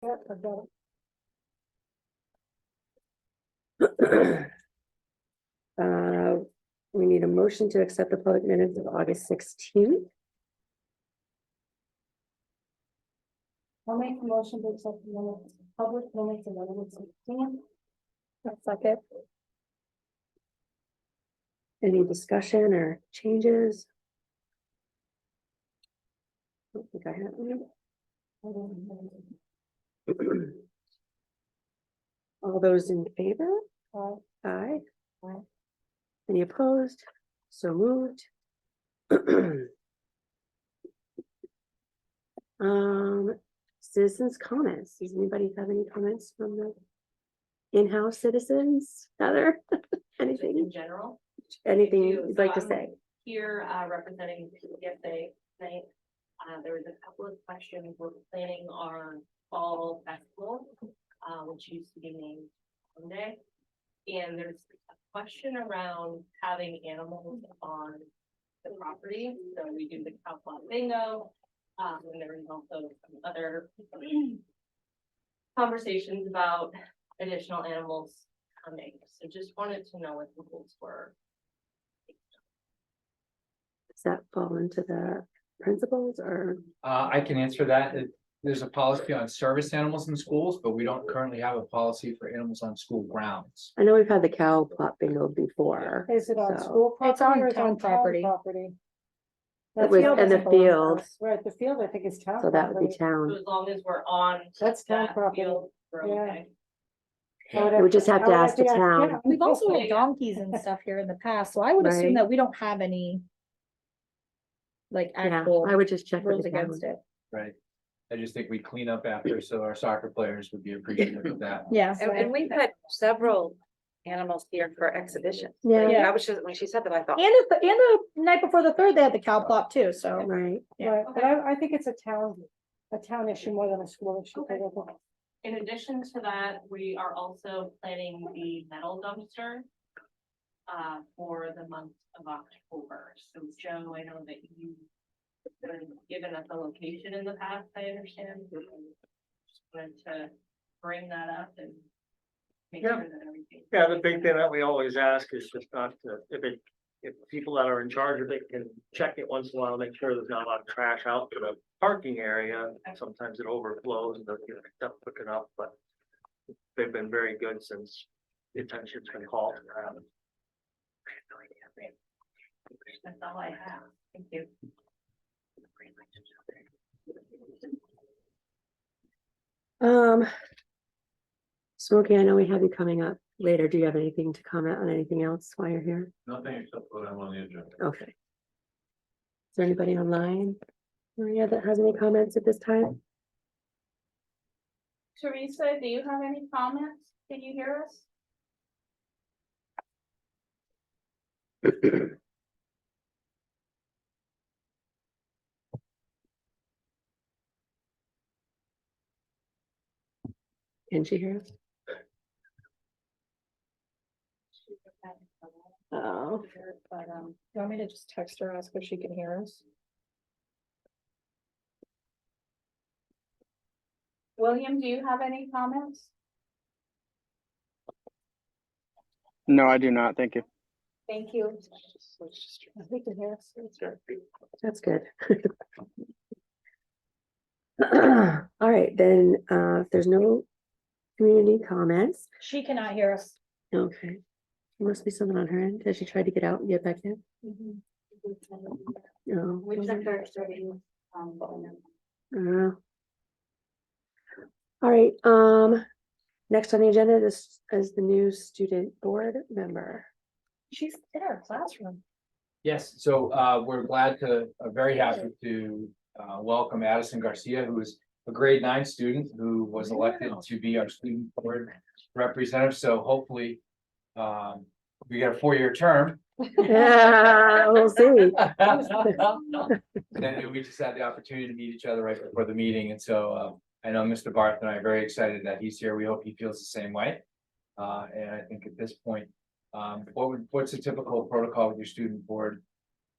Yeah, I've got We need a motion to accept the public minutes of August 16th. I'll make a motion to accept the minutes, public minutes of August 16th. Second. Any discussion or changes? I don't think I have any. All those in favor? Aye. Aye. Any opposed? So moved. Citizens' comments. Does anybody have any comments from the in-house citizens? Heather? Anything? In general. Anything I do. you'd So like to I'm say? Here, representing PSA tonight. There was a couple of questions. We're planning our fall festival, which used to be named Monday. And there's a question around having animals on the property. So we do the cow plot bingo. And there is also some other conversations about additional animals coming. So just wanted to know what the rules were. Does that fall into the principles or? I can answer that. There's a policy on service animals in schools, but we don't currently have a policy for animals on school grounds. I know we've had the cow plot bingo before. Is it on So- school It's property on or is it town on property. property? It was in the field, Right, the field I think is town. so that would be property. So town. as long as we're on That's town that property. field, we're Yeah. okay. I would We just have to I would ask the town. We've also Yeah. had donkeys and stuff here in the past, so I would Right. assume that we don't have any. Like Yeah, actual I would just check with rules the town. against it. Right. I just think we clean up after, so our soccer players would be appreciative of that. Yeah. And we've had several animals here for exhibitions. Yeah. Yeah. I was just, when she said that, I thought, And the night before the third, they had the cow plot too, so. Right. Yeah. Right, but I think it's a town issue more than a school issue. Okay. In addition to that, we are also planning the metal dumpster for the month of October. So Joe, I know that you've given us a location in the past, I understand. Just wanted to bring that up and make Yeah. sure that everything. Yeah, the big thing that we always ask is just not to, if people that are in charge of it can check it once in a while, make sure there's not a lot of trash out in the parking area. Sometimes it overflows and doesn't get picked up quick enough, but they've been very good since the attention's been called. That's all I have. Thank you. Smokey, I know we have you coming up later. Do you have anything to comment on anything else while you're here? Nothing except what I'm on the agenda. Okay. Is there anybody online, Maria, that has any comments at this time? Teresa, do you have any comments? Can you hear us? Can she hear us? Oh, But, you want me to just text her, ask if she can hear us? William, do you have any comments? No, I do not. Thank you. Thank you. I think it has. that's good. All right, then, if there's no community comments, She cannot hear us. okay. There must be something on her end. Has she tried to get out and get back in? No. we checked our starting, phone. All right, next on the agenda is the new student board member. She's in our classroom. Yes, so we're glad to, very happy to welcome Addison Garcia, who is a grade 9 student who was elected to be our student board representative. So hopefully we got a 4-year term. Yeah, we'll see. And we just had the opportunity to meet each other right before the meeting. And so I know Mr. Barth and I are very excited that he's here. We hope he feels the same way. And I think at this point, what's the typical protocol with your student board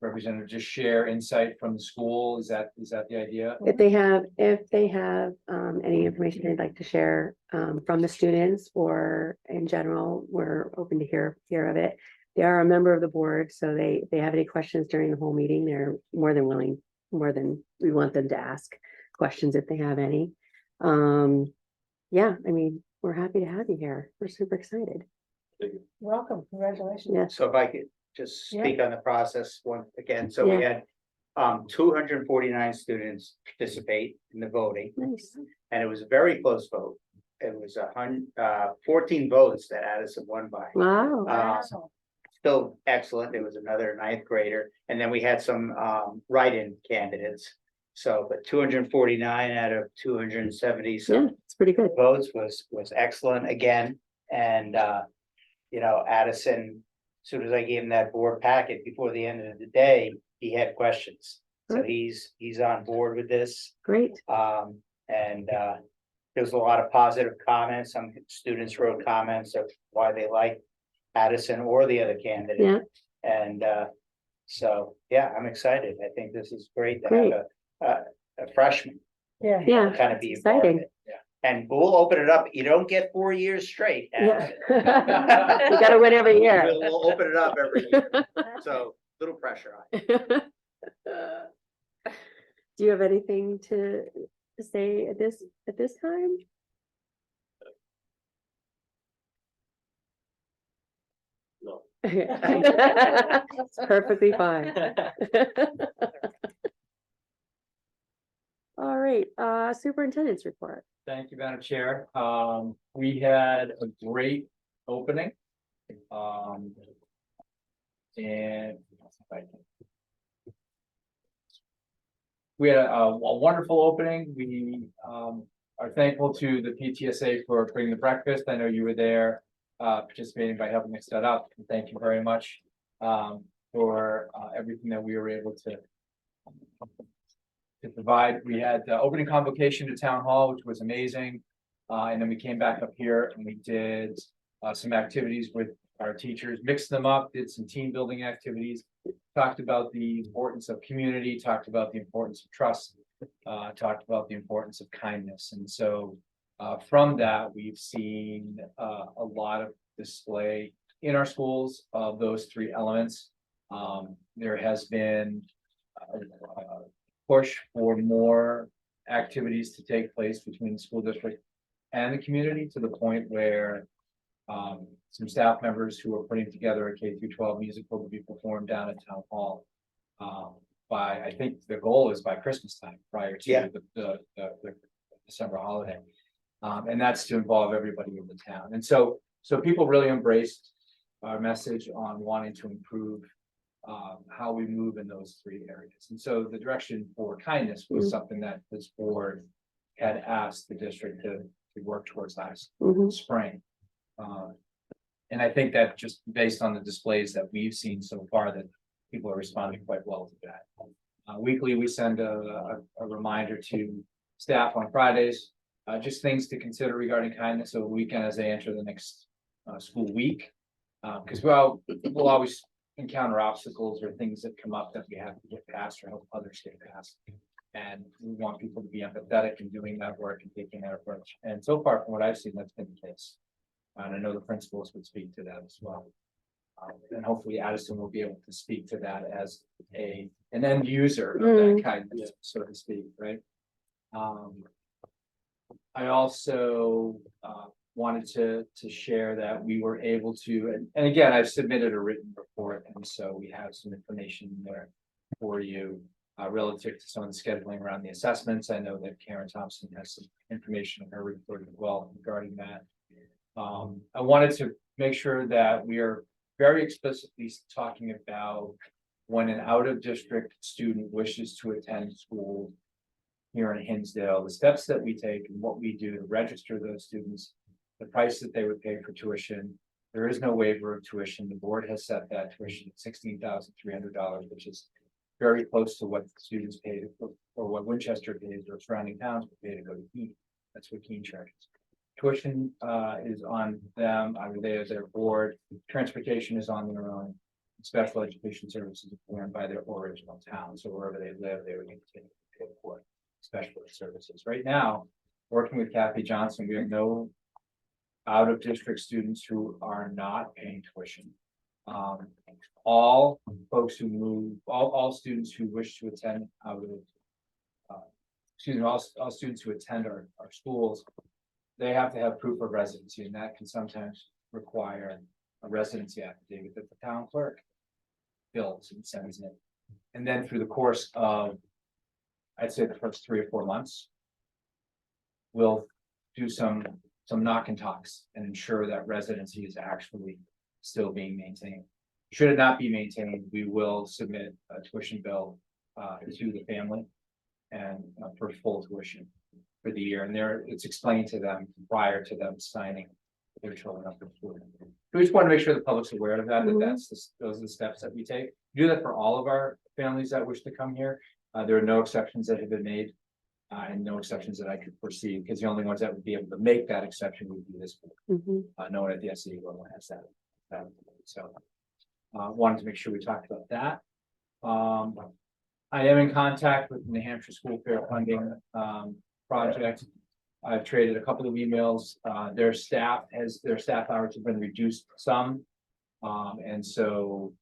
representative just share insight from the school. Is that the idea? If they have any information they'd like to share from the students or in general, we're open to hear of it. They are a member of the board, so they have any questions during the whole meeting, they're more than willing, more than we want them to ask questions if they have any. Yeah, I mean, we're happy to have you here. We're super excited. Welcome, congratulations. Yes. So if I could just Yeah. speak on the process once again, so we had 249 students participate in the voting, Nice. and it was a very close vote. It was 14 votes that Addison won by. Wow. Uh, Still excellent. There was another ninth grader, and then we had some write-in candidates. So, but 249 out of 270 Yeah, some it's pretty good. votes was excellent again. And you know, Addison, as soon as I gave him that board packet before the end of the day, he had questions. So Good. he's on board with this. Great. And there was a lot of positive comments. Some students wrote comments of why they like Addison or the other candidate. Yeah. And so, yeah, I'm excited. I think this is great to Great. have a freshman Yeah. Yeah. kind of be a part of Exciting. it. And we'll open it up. You don't get 4 years straight. Yeah. Addison. You gotta win every year. We'll open it up every year. So little pressure on you. Do you have anything to say at this time? No. It's perfectly fine. All right, superintendent's report. Thank you, Madam Chair. We had a great opening. And we had a wonderful opening. We are thankful to the PTSA for bringing the breakfast. I know you were there participating by helping us set up. Thank you very much for everything that we were able to provide. We had opening convocation to town hall, which was amazing. And then we came back up here and we did some activities with our teachers, mixed them up, did some team building activities, talked about the importance of community, talked about the importance of trust, talked about the importance of kindness. And so from that, we've seen a lot of display in our schools of those three elements. There has been a push for more activities to take place between the school district and the community, to the point where some staff members who are putting together a K-12 musical to be performed down at town hall. By, I think the goal is by Christmas time, prior to the December holiday. And that's to involve everybody in the town. And so people really embraced our message on wanting to improve how we move in those three areas. And so the direction for kindness was something that this board had asked the district to work towards last spring. And I think that just based on the displays that we've seen so far, that people are responding quite well to that. Weekly, we send a reminder to staff on Fridays, just things to consider regarding kindness over the weekend as they enter the next school week. Because we'll always encounter obstacles or things that come up that we have to get past or help others get past. And we want people to be empathetic in doing that work and taking that approach. And so far, from what I've seen, that's been the case. And I know the principals would speak to that as well. And hopefully Addison will be able to speak to that as an end user of that kindness, so to speak, right? I also wanted to share that we were able to, and again, I've submitted a written report, and so we have some information there for you relative to some of the scheduling around the assessments. I know that Karen Thompson has some information in her report as well regarding that. I wanted to make sure that we are very explicitly talking about when an out-of-district student wishes to attend school here in Hinsdale, the steps that we take and what we do to register those students, the price that they would pay for tuition. There is no waiver of tuition. The board has set that tuition at $16,300, which is very close to what students paid or what Winchester pays or surrounding towns would pay to go to Keene. That's what Keene charges. Tuition is on them, either they as their board, transportation is on their own. special education services are run by their original town, so wherever they live, they would continue to pay for special ed services. Right now, working with Kathy Johnson, we have no out-of-district students who are not paying tuition. All folks who move, all students who wish to attend out of excuse me, all students who attend our schools, they have to have proof of residency, and that can sometimes require a residency affidavit that the town clerk fills and sends in. And then through the course of, I'd say the first 3 or 4 months, we'll do some knock and talks and ensure that residency is actually still being maintained. Should it not be maintained, we will submit a tuition bill to the family and for full tuition for the year. And there, it's explained to them prior to them signing their children up for school. We just want to make sure the public's aware of that, those are the steps that we take. We do that for all of our families that wish to come here. There are no exceptions that have been made. And no exceptions that I could foresee, because the only ones that would be able to make that exception would be this board. No one at the SAU level has that. So wanted to make sure we talked about that. I am in contact with the New Hampshire School Fair Funding project. I've traded a couple of emails. Their staff hours have been reduced some. And so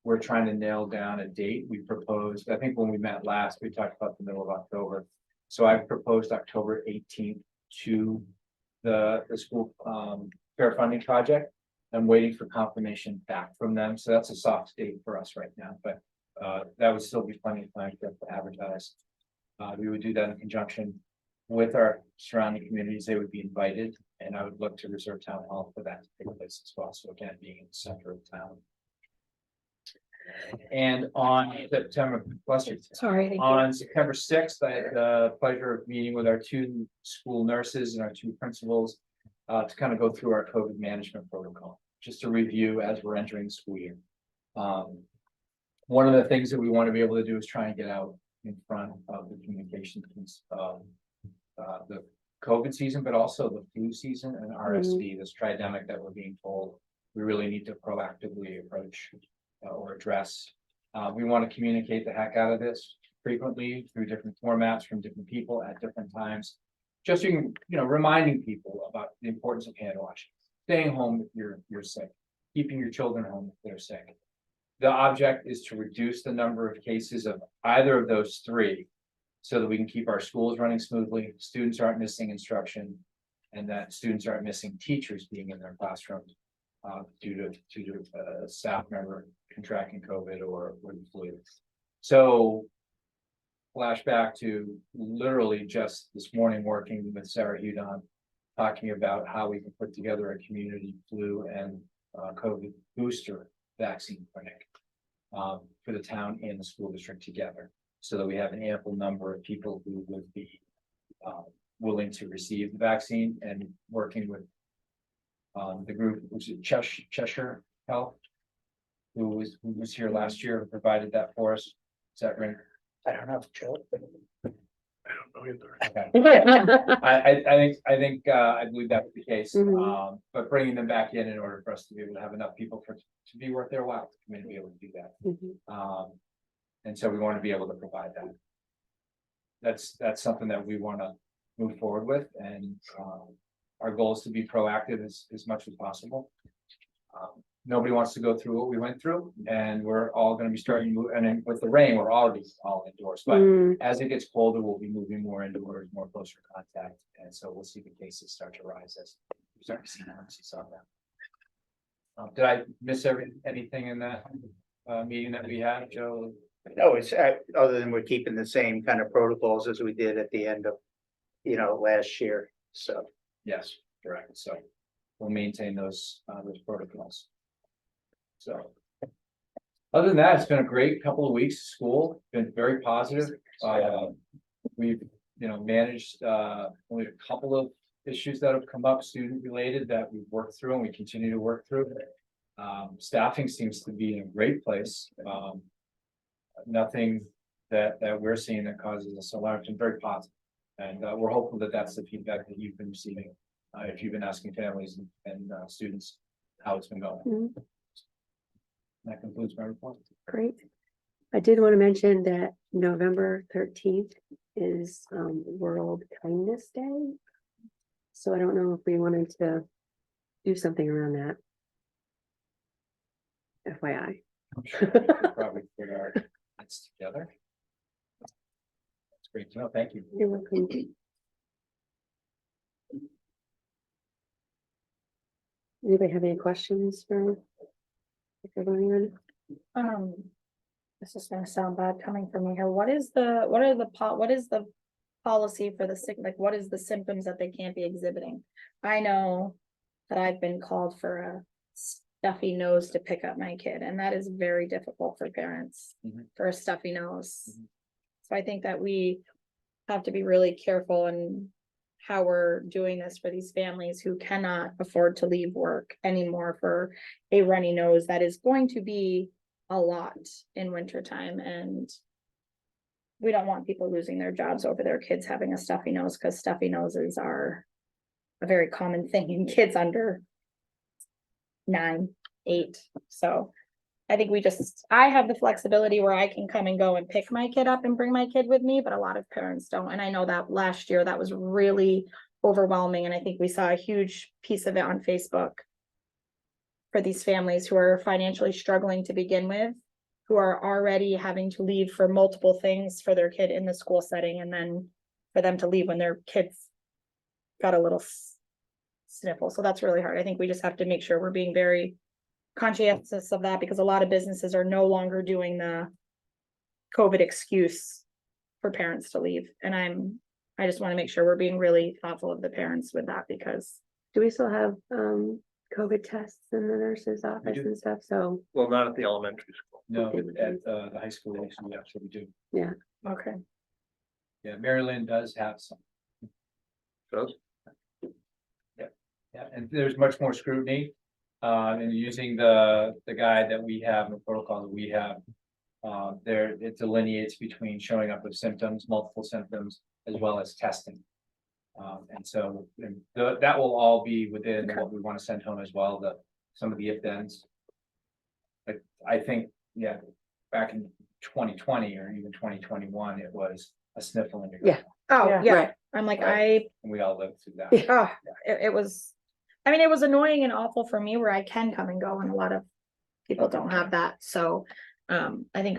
we're trying to nail down a date. We proposed, I think when we met last, we talked about the middle of October. So I've proposed October 18th to the school fair funding project. I'm waiting for confirmation back from them. So that's a soft date for us right now, but that would still be plenty of time for us to advertise. We would do that in conjunction with our surrounding communities. They would be invited, and I would look to reserve town hall for that to take place as well. So again, being in the center of town. And on September, on September 6th, I had the pleasure of meeting with our 2 school nurses and our 2 principals to kind of go through our COVID management protocol, just to review as we're entering the school year. One of the things that we want to be able to do is try and get out in front of the communication of the COVID season, but also the flu season and RSV, this tridemic that we're being told we really need to proactively approach or address. We want to communicate the heck out of this frequently through different formats from different people at different times. Just reminding people about the importance of hand washing, staying home if you're sick, keeping your children home if they're sick. The object is to reduce the number of cases of either of those 3 so that we can keep our schools running smoothly, students aren't missing instruction, and that students aren't missing teachers being in their classrooms due to a staff member contracting COVID or the flu. So flashback to literally just this morning working with Sarah Hudon, talking about how we can put together a community flu and COVID booster vaccine clinic for the town and the school district together, so that we have an ample number of people who would be willing to receive the vaccine, and working with the group, which is Cheshire Health, who was here last year, who provided that for us. Is that right? I don't know, Joe. I don't know either. Okay. I think I believe that's the case. But bringing them back in order for us to be able to have enough people to be worth their while to come in and be able to do that. And so we want to be able to provide that. That's something that we want to move forward with, and our goal is to be proactive as much as possible. Nobody wants to go through what we went through, and we're all going to be starting to move. And then with the rain, we're already all indoors, but as it gets colder, we'll be moving more indoors, more closer contact. And so we'll see the cases start to rise as we start to see some of that. Did I miss anything in that meeting that we had, Joe? No, it's other than we're keeping the same kind of protocols as we did at the end of, last year. So Yes, correct. So we'll maintain those protocols. So other than that, it's been a great couple of weeks. School been very positive. We've managed only a couple of issues that have come up, student related, that we've worked through and we continue to work through. Staffing seems to be in a great place. Nothing that we're seeing that causes us alarm. It's been very positive, and we're hopeful that that's the feedback that you've been receiving if you've been asking families and students how it's been going. That concludes my report. Great. I did want to mention that November 13th is World Kindness Day. So I don't know if we wanted to do something around that. FYI. I'm sure we could probably put our heads together. That's great to know. Thank you. You're welcome. Anybody have any questions for everyone? This is gonna sound bad coming from me here. What is the policy for the sick, like, what is the symptoms that they can't be exhibiting? I know that I've been called for a stuffy nose to pick up my kid, and that is very difficult for parents Mhm. for a stuffy nose. Mhm. So I think that we have to be really careful in how we're doing this for these families who cannot afford to leave work anymore for a runny nose that is going to be a lot in winter time, and we don't want people losing their jobs over their kids having a stuffy nose, because stuffy noses are a very common thing in kids under 9, 8. So I think I have the flexibility where I can come and go and pick my kid up and bring my kid with me, but a lot of parents don't. And I know that last year that was really overwhelming. And I think we saw a huge piece of it on Facebook for these families who are financially struggling to begin with, who are already having to leave for multiple things for their kid in the school setting, and then for them to leave when their kids got a little sniffle. So that's really hard. I think we just have to make sure we're being very conscientious of that, because a lot of businesses are no longer doing the COVID excuse for parents to leave. And I just want to make sure we're being really thoughtful of the parents with that, because Do we still have COVID tests in the nurse's office do. and stuff? So, Well, not at the elementary school. No, at the high school, actually, yeah, so we do. okay. Yeah, Mary Lynn does have some. Does? Yeah, and there's much more scrutiny, and using the guide that we have, the protocol that we have. There, it delineates between showing up with symptoms, multiple symptoms, as well as testing. And so, that will all be within what we want to send home as well, some of the if-thens. Like, I think, yeah, back in 2020 or even 2021, it was a sniffle in your. Yeah. Oh, Yeah. yeah. Right. I'm like, Right. And we all lived through that. oh, it was, I mean, it was annoying and awful for me where I can come and go, and a lot of people don't have that. So, I think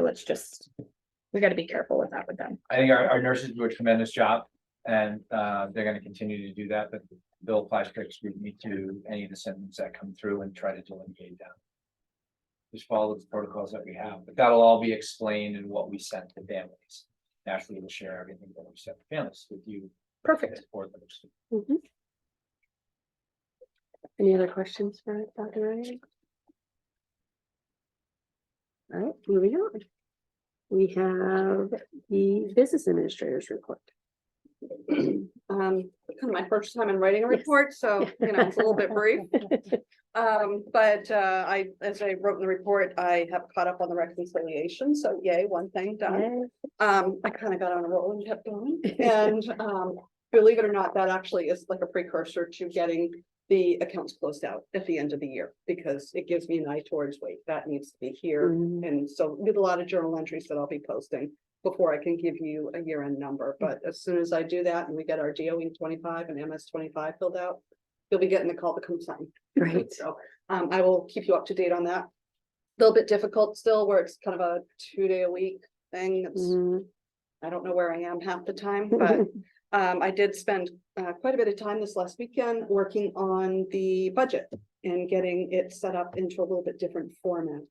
we got to be careful with that with them. I think our nurses do a tremendous job, and they're gonna continue to do that, but they'll apply strict scrutiny to any of the symptoms that come through and try to delineate them. Just follow the protocols that we have, but that'll all be explained in what we sent to families. Naturally, we'll share everything that we sent to families with you. Perfect. For those. mhm. Any other questions for Dr. Ryan? All right, moving on. We have the business administrator's report. Kind of my first time in writing a Yes. report, so, you know, it's a little bit brief. But as I wrote in the report, I have caught up on the reconciliation, so yay, one thing done. Yes. I kind of got on a roll and kept going, and believe it or not, that actually is like a precursor to getting the accounts closed out at the end of the year, because it gives me an eye towards, wait, that needs to be here. Mhm. And so with a lot of journal entries that I'll be posting before I can give you a year-end number. But as soon as I do that and we get our DOE 25 and MS 25 filled out, you'll be getting the call to come sign. Right. So I will keep you up to date on that. A little bit difficult still, where it's kind of a 2-day-a-week thing. It's, Mhm. I don't know where I am half the time, but I did spend quite a bit of time this last weekend working on the budget and getting it set up into a little bit different format.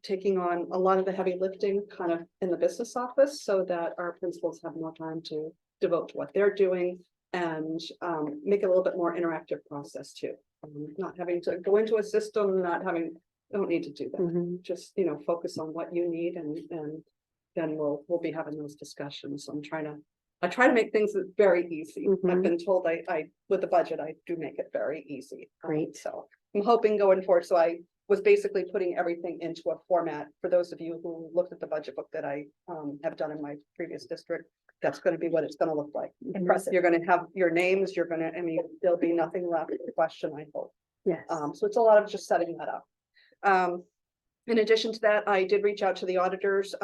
Taking on a lot of the heavy lifting kind of in the business office, so that our principals have more time to devote to what they're doing, and make it a little bit more interactive process too. Not having to go into a system, don't need to do that. Mhm. Just, you know, focus on what you need, and then we'll be having those discussions. I try to make things very easy. I've Mhm. been told I with the budget, I do make it very easy. Great. So I'm hoping going forward, so I was basically putting everything into a format. For those of you who looked at the budget book that I have done in my previous district, that's going to be what it's going to look like. Impressive. You're going to have your names, I mean, there'll be nothing left to question, I hope. Yes. So it's a lot of just setting that up. In addition to that, I did reach out to the auditors.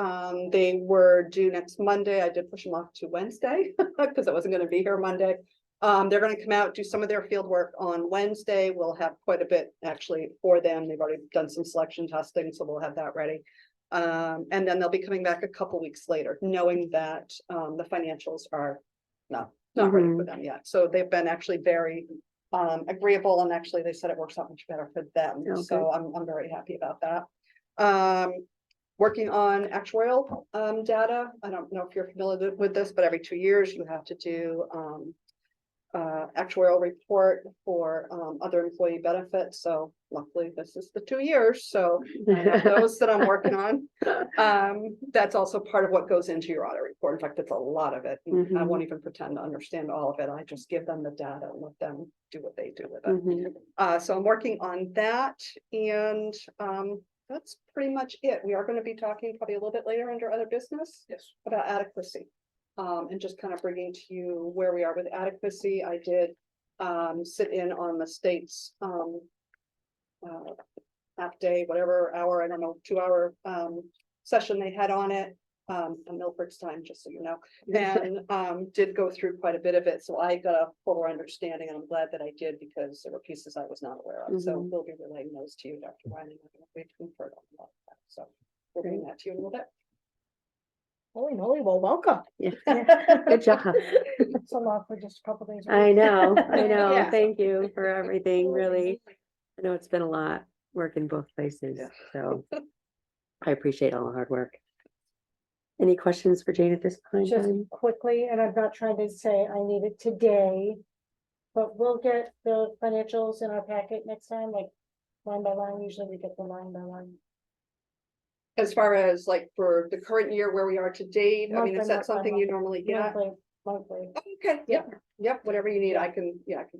They were due next Monday. I did push them off to Wednesday because I wasn't gonna be here Monday. They're gonna come out, do some of their field work on Wednesday. We'll have quite a bit actually for them. They've already done some selection testing, so we'll have that ready. And then they'll be coming back a couple weeks later, knowing that the financials are not ready for them yet. So they've been actually very agreeable, and actually they said it works out much better for them. Okay. So I'm very happy about that. Working on actuarial data. I don't know if you're familiar with this, but every 2 years you have to do actuarial report for other employee benefits. So luckily this is the 2 years. So I have those that I'm working on. That's also part of what goes into your audit report. In fact, it's a lot of it. I won't even pretend to understand all of it. I just give them the data and let them do what they do with it. So I'm working on that, and that's pretty much it. We are going to be talking probably a little bit later under other business. Yes. About adequacy. And just kind of bringing to you where we are with adequacy. I did sit in on the state's half day, whatever hour, I don't know, 2 hour session they had on it. On Milford's time, just so you know, and did go through quite a bit of it. So I got a fuller understanding, and I'm glad that I did, because there were pieces I was not aware of. So we'll be relaying those to you, Dr. Ryan. And we've conferred on a lot of that. So we'll bring that to you in a little bit. Holy moly, well, welcome. Yeah, good job. It's a lot for just a couple days. I know. Yeah. Thank you for everything, really. I know it's been a lot working both places, so I appreciate all the hard work. Any questions for Jane at this point? Just quickly, and I'm not trying to say I need it today, but we'll get the financials in our packet next time, like line by line. Usually we get the line by line. As far as like for the current year where we are to date, I mean, is Monthly, that something you normally get? Monthly. Okay, yep, whatever you need, I can. Yep,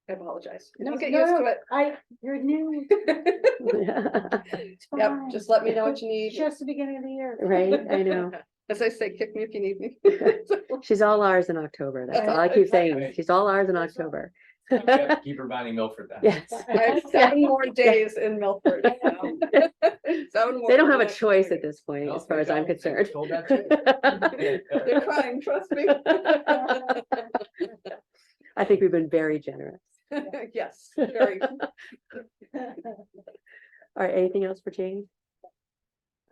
I apologize. No, You get no, used no, to it. You're new. Yep, just let me know what you need. Just the beginning of the year. Right, I know. As I say, kick me if you need me. She's all ours in October. That's all I keep saying. She's all ours in October. Yeah, keep reminding Milford that. Yes. I have 7 more days in Milford. 7 more They don't have a days. choice at this point, No, as far as I'm they concerned. told that too. They're trying, trust me. I think we've been very generous. Yes, very. All right, anything else for Jane?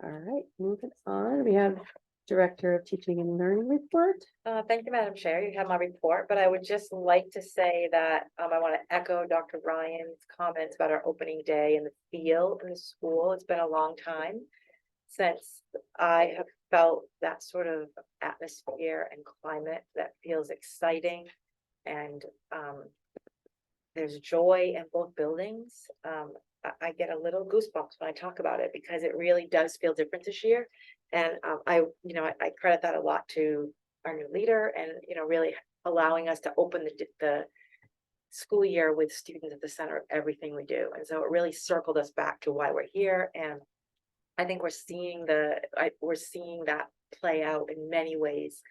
All right, moving on. We have Director of Teaching and Learning report. Thank you, Madam Chair. You have my report, but I would just like to say that I want to echo Dr. Ryan's comments about our opening day and the feel in the school. It's been a long time since I have felt that sort of atmosphere and climate that feels exciting, and there's joy in both buildings. I get a little goosebumps when I talk about it, because it really does feel different this year. And I credit that a lot to our new leader, and really allowing us to open the school year with students at the center of everything we do. And so it really circled us back to why we're here. And I think we're seeing that play out in many ways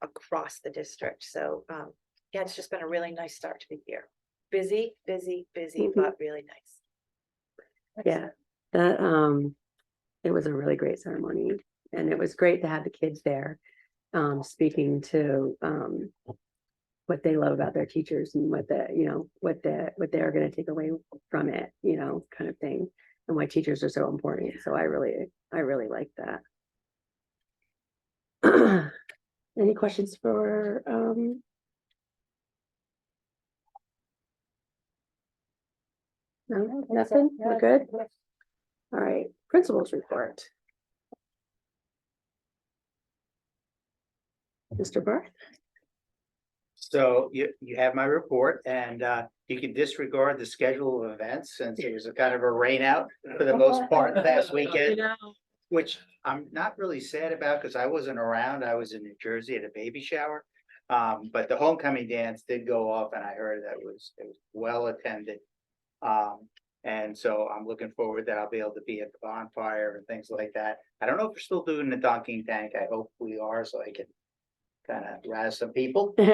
across the district. So yeah, it's just been a really nice start to the year. Busy, but really nice. Yeah, that it was a really great ceremony, and it was great to have the kids there, speaking to what they love about their teachers and what they're going to take away from it, kind of thing, and why teachers are so important. So I really like that. Any questions for no, nothing? We're good? All right, principals report. Mr. Barth? So you have my report, and you can disregard the schedule of events, since it was a kind of a rain out for the most part last weekend, which I'm not really sad about because I wasn't around. I was in New Jersey at a baby shower. But the homecoming dance did go off, and I heard that it was well attended. And so I'm looking forward that I'll be able to be at the bonfire and things like that. I don't know if we're still doing the dunking tank. I hope we are, so I can kind of razz some people, make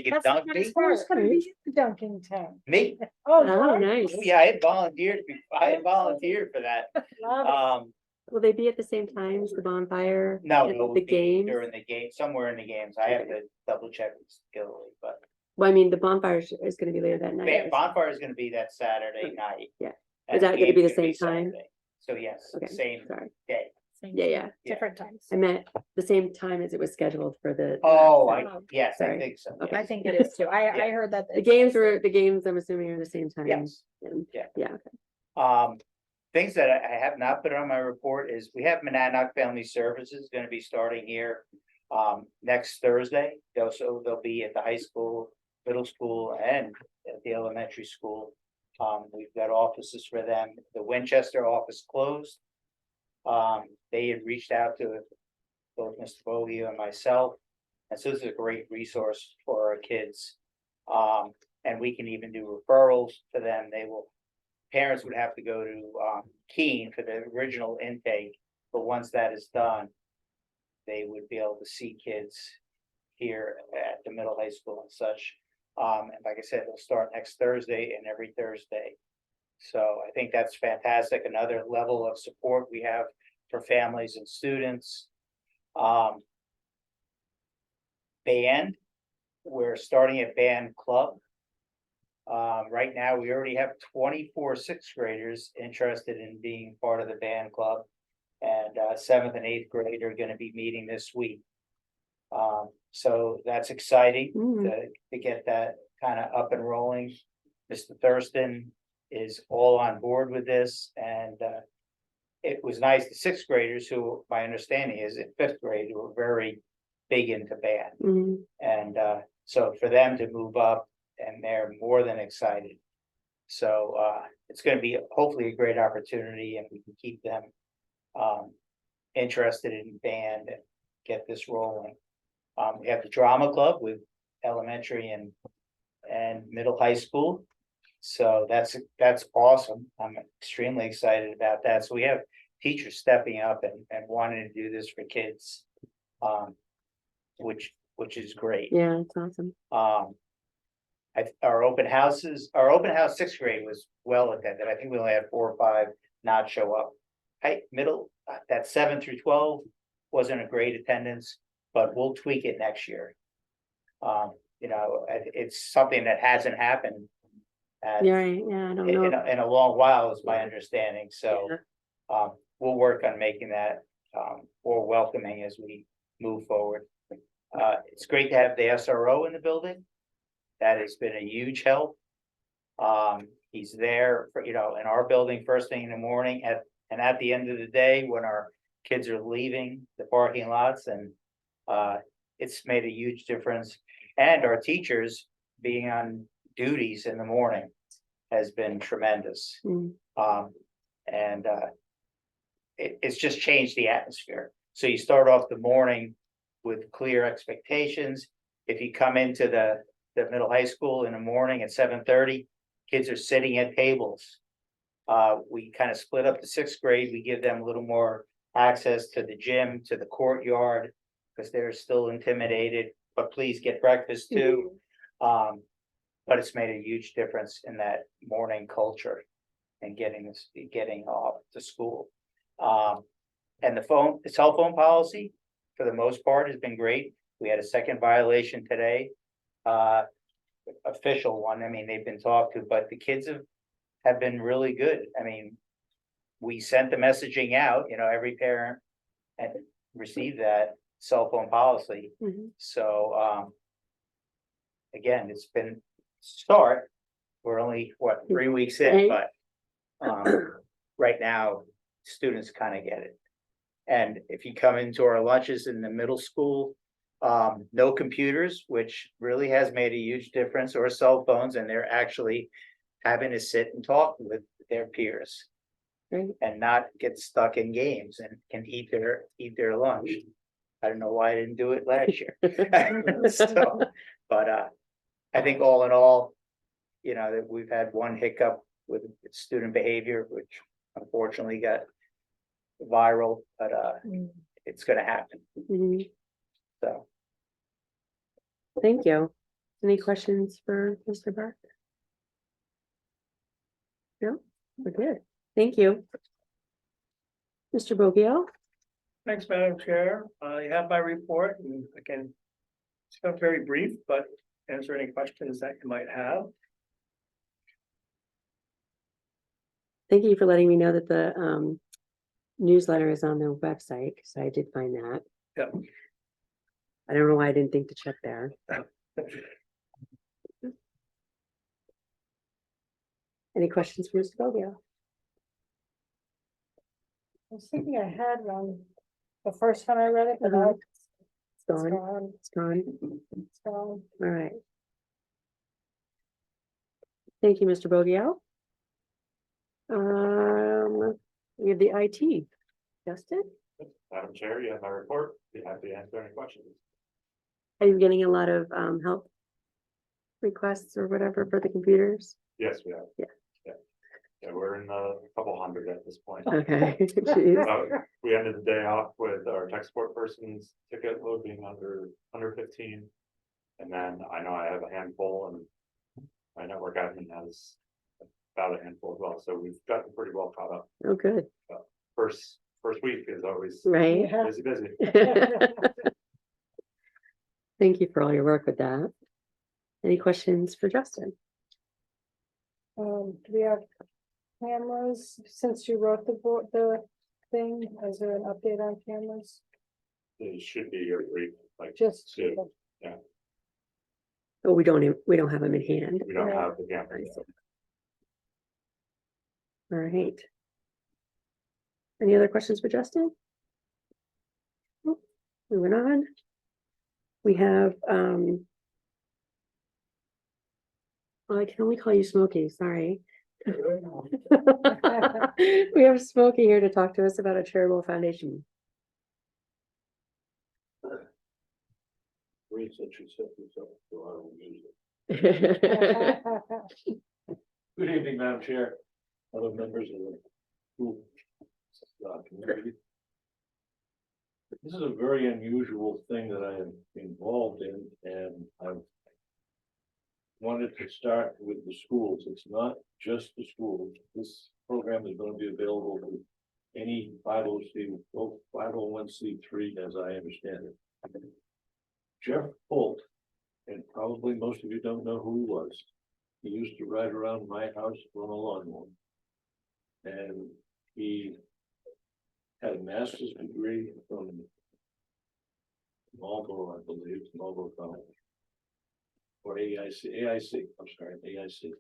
it That's dunk the me. best part. Who's gonna be in the dunking tank? Me, Oh, Oh, right. nice. yeah, I had volunteered, I had volunteered for that. Love it. Will they be at the same time as the bonfire? No, at no, it would The be games? during the game, somewhere in the games, I have to double check with Skilly, but. Well, I mean, the bonfire is gonna be later that night. Bonfire is gonna be that Saturday night. Yeah. and Is that gonna be the game's same time? Saturday. So yes, Okay, same sorry. day. Yeah, yeah. Different times. I meant the same time as it was scheduled for the. Oh, Oh, yes, I sorry. think so. Okay. I think it is too. I Yeah. heard that. The games, I'm assuming are the same time. Yes. And- Yeah. Yeah, okay. Things that I have not put on my report is we have Monadnock Family Services gonna be starting here. Next Thursday, they'll be at the high school, middle school and at the elementary school. We've got offices for them. The Winchester office closed. They had reached out to both Mr. Bovee and myself. And so this is a great resource for our kids. And we can even do referrals to them. Parents would have to go to Keene for the original intake, but once that is done, they would be able to see kids here at the middle high school and such. And like I said, it'll start next Thursday and every Thursday. So I think that's fantastic. Another level of support we have for families and students. Band, we're starting at band club. Right now, we already have 24 sixth graders interested in being part of the band club. And seventh and eighth grade are gonna be meeting this week. So that's exciting to get that kind of up and rolling. Mr. Thurston is all on board with this and it was nice, the sixth graders who, my understanding is in fifth grade, who were very big into band. Mhm. And so for them to move up and they're more than excited. So it's gonna be hopefully a great opportunity and we can keep them interested in band and get this rolling. We have the drama club with elementary and middle high school. So that's awesome. I'm extremely excited about that. So we have teachers stepping up and wanting to do this for kids. Which is great. Yeah, it's awesome. Our open house sixth grade was well attended. I think we only had 4 or 5 not show up. That 7 through 12 wasn't a great attendance, but we'll tweak it next year. It's something that hasn't happened. Yeah, right, yeah, I don't know. In a long while is my understanding, so. Yeah. We'll work on making that more welcoming as we move forward. It's great to have the SRO in the building. That has been a huge help. He's there for, in our building first thing in the morning and at the end of the day, when our kids are leaving the parking lots and it's made a huge difference. And our teachers being on duties in the morning has been tremendous. Mm. It's just changed the atmosphere. So you start off the morning with clear expectations. If you come into the middle high school in the morning at 7:30, kids are sitting at tables. We kind of split up the sixth grade. We give them a little more access to the gym, to the courtyard, because they're still intimidated, but please get breakfast too. But it's made a huge difference in that morning culture and getting off to school. And the cell phone policy, for the most part, has been great. We had a second violation today. Official one, I mean, they've been talked to, but the kids have been really good. I mean, we sent the messaging out, every parent had received that cell phone policy. Mhm. So, again, it's been start. We're only, 3 weeks in, but, right now, students kind of get it. And if you come into our lunches in the middle school, no computers, which really has made a huge difference, or cell phones, and they're actually having to sit and talk with their peers. Great. And not get stuck in games and can eat their lunch. I don't know why I didn't do it last year. So, but I think all in all, that we've had one hiccup with student behavior, which unfortunately got viral, but it's gonna happen. Mhm. So. Thank you. Any questions for Mr. Burke? No, we're good. Thank you. Mr. Bogio? Thanks, Madam Chair. I have my report and again, it's not very brief, but answer any questions that you might have. Thank you for letting me know that the newsletter is on their website, because I did find that. Yep. I don't know why I didn't think to check there. Any questions for Mr. Bogio? I was thinking I had one, the first time I read it, but now It's it's gone. gone, It's gone. it's gone. All right. Thank you, Mr. Bogio. We have the IT. Justin, Madam Chair, you have my report. Be happy to answer any questions. are you getting a lot of help requests or whatever for the computers? Yes, we have. Yeah. Yeah, we're in a couple hundred at this point. Okay. Jeez. We ended the day off with our tech support person's ticket load being under 15. And then I know I have a handful and my network admin has about a handful as well. So we've gotten pretty well caught up. Oh, good. First week is always Right. Yeah. busy. Thank you for all your work with that. Any questions for Justin? Do we have cameras, since you wrote the thing, is there an update on cameras? It should be your brief, like Just. soon. Oh, we don't have them in hand. We don't have the camera yet. All right. Any other questions for Justin? Nope. Moving on. We have, well, I can only call you Smokey, sorry. We have Smokey here to talk to us about a charitable foundation. Good evening, Madam Chair, other members of the school community. This is a very unusual thing that I am involved in, and I've wanted to start with the schools. It's not just the schools. This program is going to be available to any 501c3, as I understand it. Jeff Holt, and probably most of you don't know who he was. He used to ride around my house on a lawnmower. And he had a master's degree from Marlboro, I believe, Marlboro College. Or AIC, I'm sorry, AIC.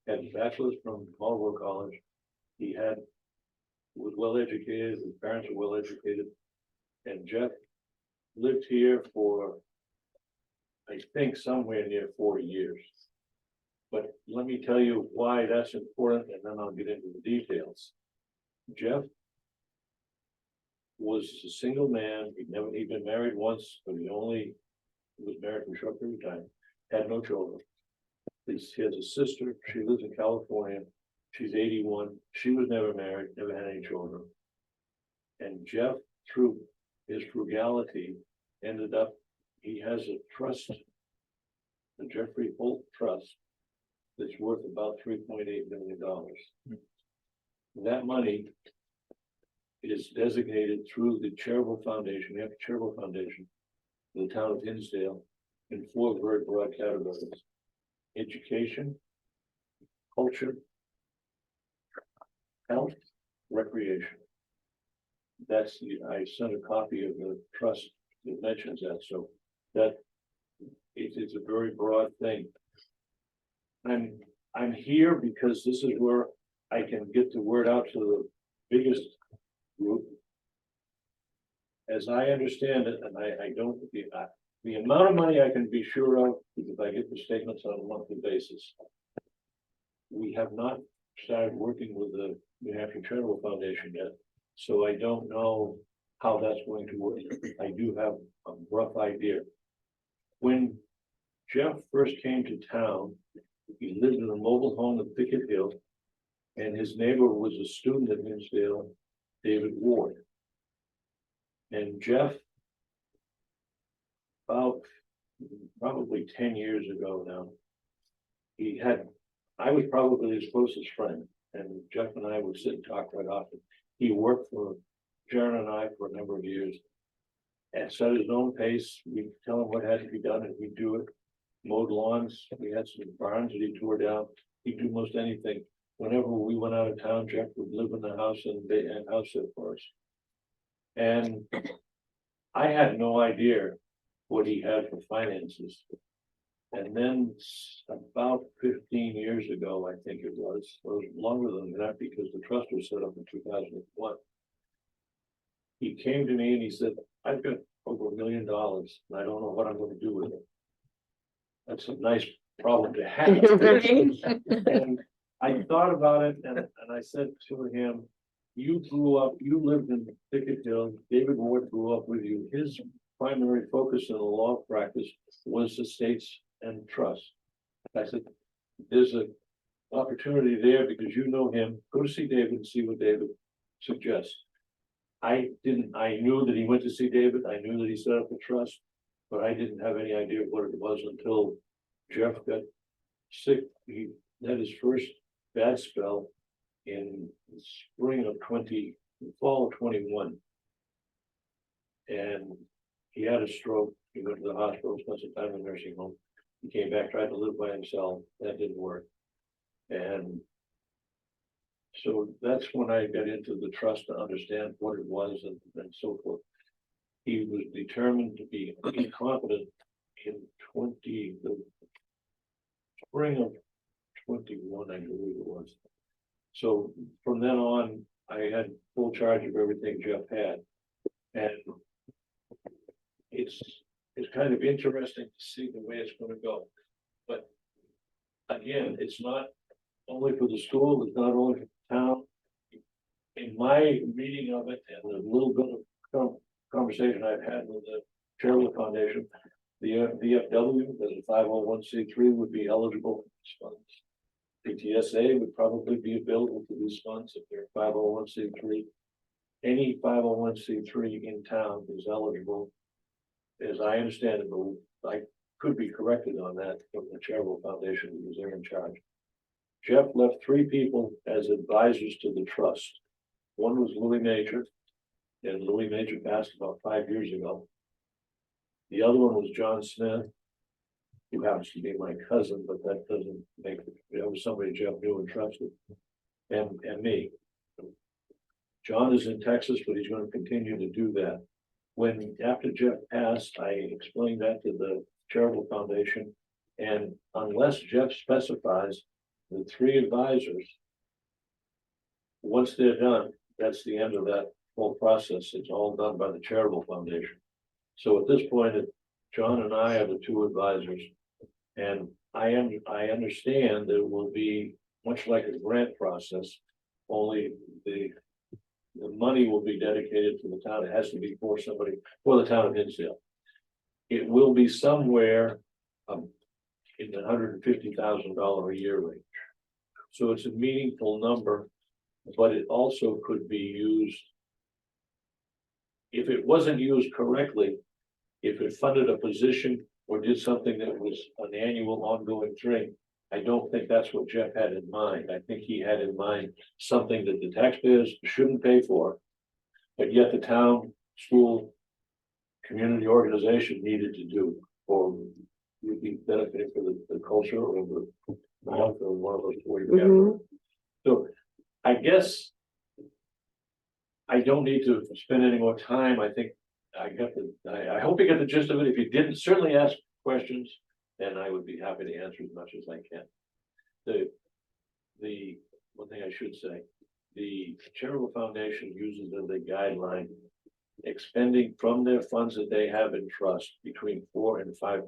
Had a bachelor's from Marlboro College. He was well educated, his parents were well educated. And Jeff lived here for, I think, somewhere near 40 years. But let me tell you why that's important, and then I'll get into the details. Jeff was a single man. He'd been married once, but he was married for a short period of time, had no children. He has a sister, she lives in California, she's 81, she was never married, never had any children. And Jeff, through his frugality, ended up, he has a trust, the Jeffrey Holt Trust, that's worth about $3.8 million. That money is designated through the charitable foundation, we have a charitable foundation, the town of Hinsdale, in 4 very broad categories: education, culture, health, recreation. I sent a copy of the trust that mentions that, so that it's a very broad thing. I'm here because this is where I can get the word out to the biggest group. As I understand it, and I don't, the amount of money I can be sure of, because I get the statements on a monthly basis. We have not started working with the New Hampshire Charitable Foundation yet, so I don't know how that's going to work. I do have a rough idea. When Jeff first came to town, he lived in a mobile home in Picket Hill, and his neighbor was a student at Hinsdale, David Ward. And Jeff about probably 10 years ago now. I was probably his closest friend, and Jeff and I would sit and talk quite often. He worked for Sharon and I for a number of years. And set his own pace, we'd tell him what had to be done and he'd do it. Mowed lawns, we had some barns that he tore down, he'd do most anything. Whenever we went out of town, Jeff would live in the house and house sit for us. And I had no idea what he had for finances. And then about 15 years ago, I think it was longer than that because the trust was set up in 2001. He came to me and he said, I've got over $1 million and I don't know what I'm going to do with it. That's a nice problem to have. And I thought about it and I said to him, you lived in Thicket Hill, David Ward grew up with you. His primary focus in the law practice was estates and trust. I said, there's an opportunity there because you know him. Go to see David and see what David suggests. I knew that he went to see David. I knew that he set up a trust, but I didn't have any idea what it was until Jeff got sick. He had his first bad spell in the fall of 21. And he had a stroke. He went to the hospital, spent some time in the nursing home. He came back, tried to live by himself. That didn't work. And so that's when I got into the trust to understand what it was and so forth. He was determined to be incompetent in the spring of 21, I believe it was. So from then on, I had full charge of everything Jeff had. And it's kind of interesting to see the way it's going to go. But again, it's not only for the school, it's not only for the town. In my reading of it and the little bit of conversation I've had with the chair of the foundation, the VFW, as a 501c3, would be eligible for these funds. The TSA would probably be available for these funds if they're 501c3. Any 501c3 in town is eligible, as I understand it, but I could be corrected on that from the charitable foundation because they're in charge. Jeff left 3 people as advisors to the trust. One was Louis Major, and Louis Major passed about 5 years ago. The other one was John Smith, who happens to be my cousin, but that doesn't make it, that was somebody Jeff knew and trusted, and me. John is in Texas, but he's going to continue to do that. After Jeff passed, I explained that to the charitable foundation, and unless Jeff specifies the 3 advisors, once they're done, that's the end of that whole process. It's all done by the charitable foundation. So at this point, John and I are the 2 advisors, and I understand that it will be much like a grant process, only the money will be dedicated to the town. It has to be for the town of Hinsdale. It will be somewhere in the $150,000 a year range. So it's a meaningful number, but it also could be used. If it wasn't used correctly, if it funded a position or did something that was an annual ongoing thing, I don't think that's what Jeff had in mind. I think he had in mind something that the taxpayers shouldn't pay for, but yet the town, school, community organization needed to do, or would be benefiting for the culture or the health or one of those 4. So I guess I don't need to spend any more time. I think I hope you get the gist of it. If you didn't, certainly ask questions, and I would be happy to answer as much as I can. The one thing I should say, the charitable foundation uses as a guideline expending from their funds that they have in trust between 4% and 5%.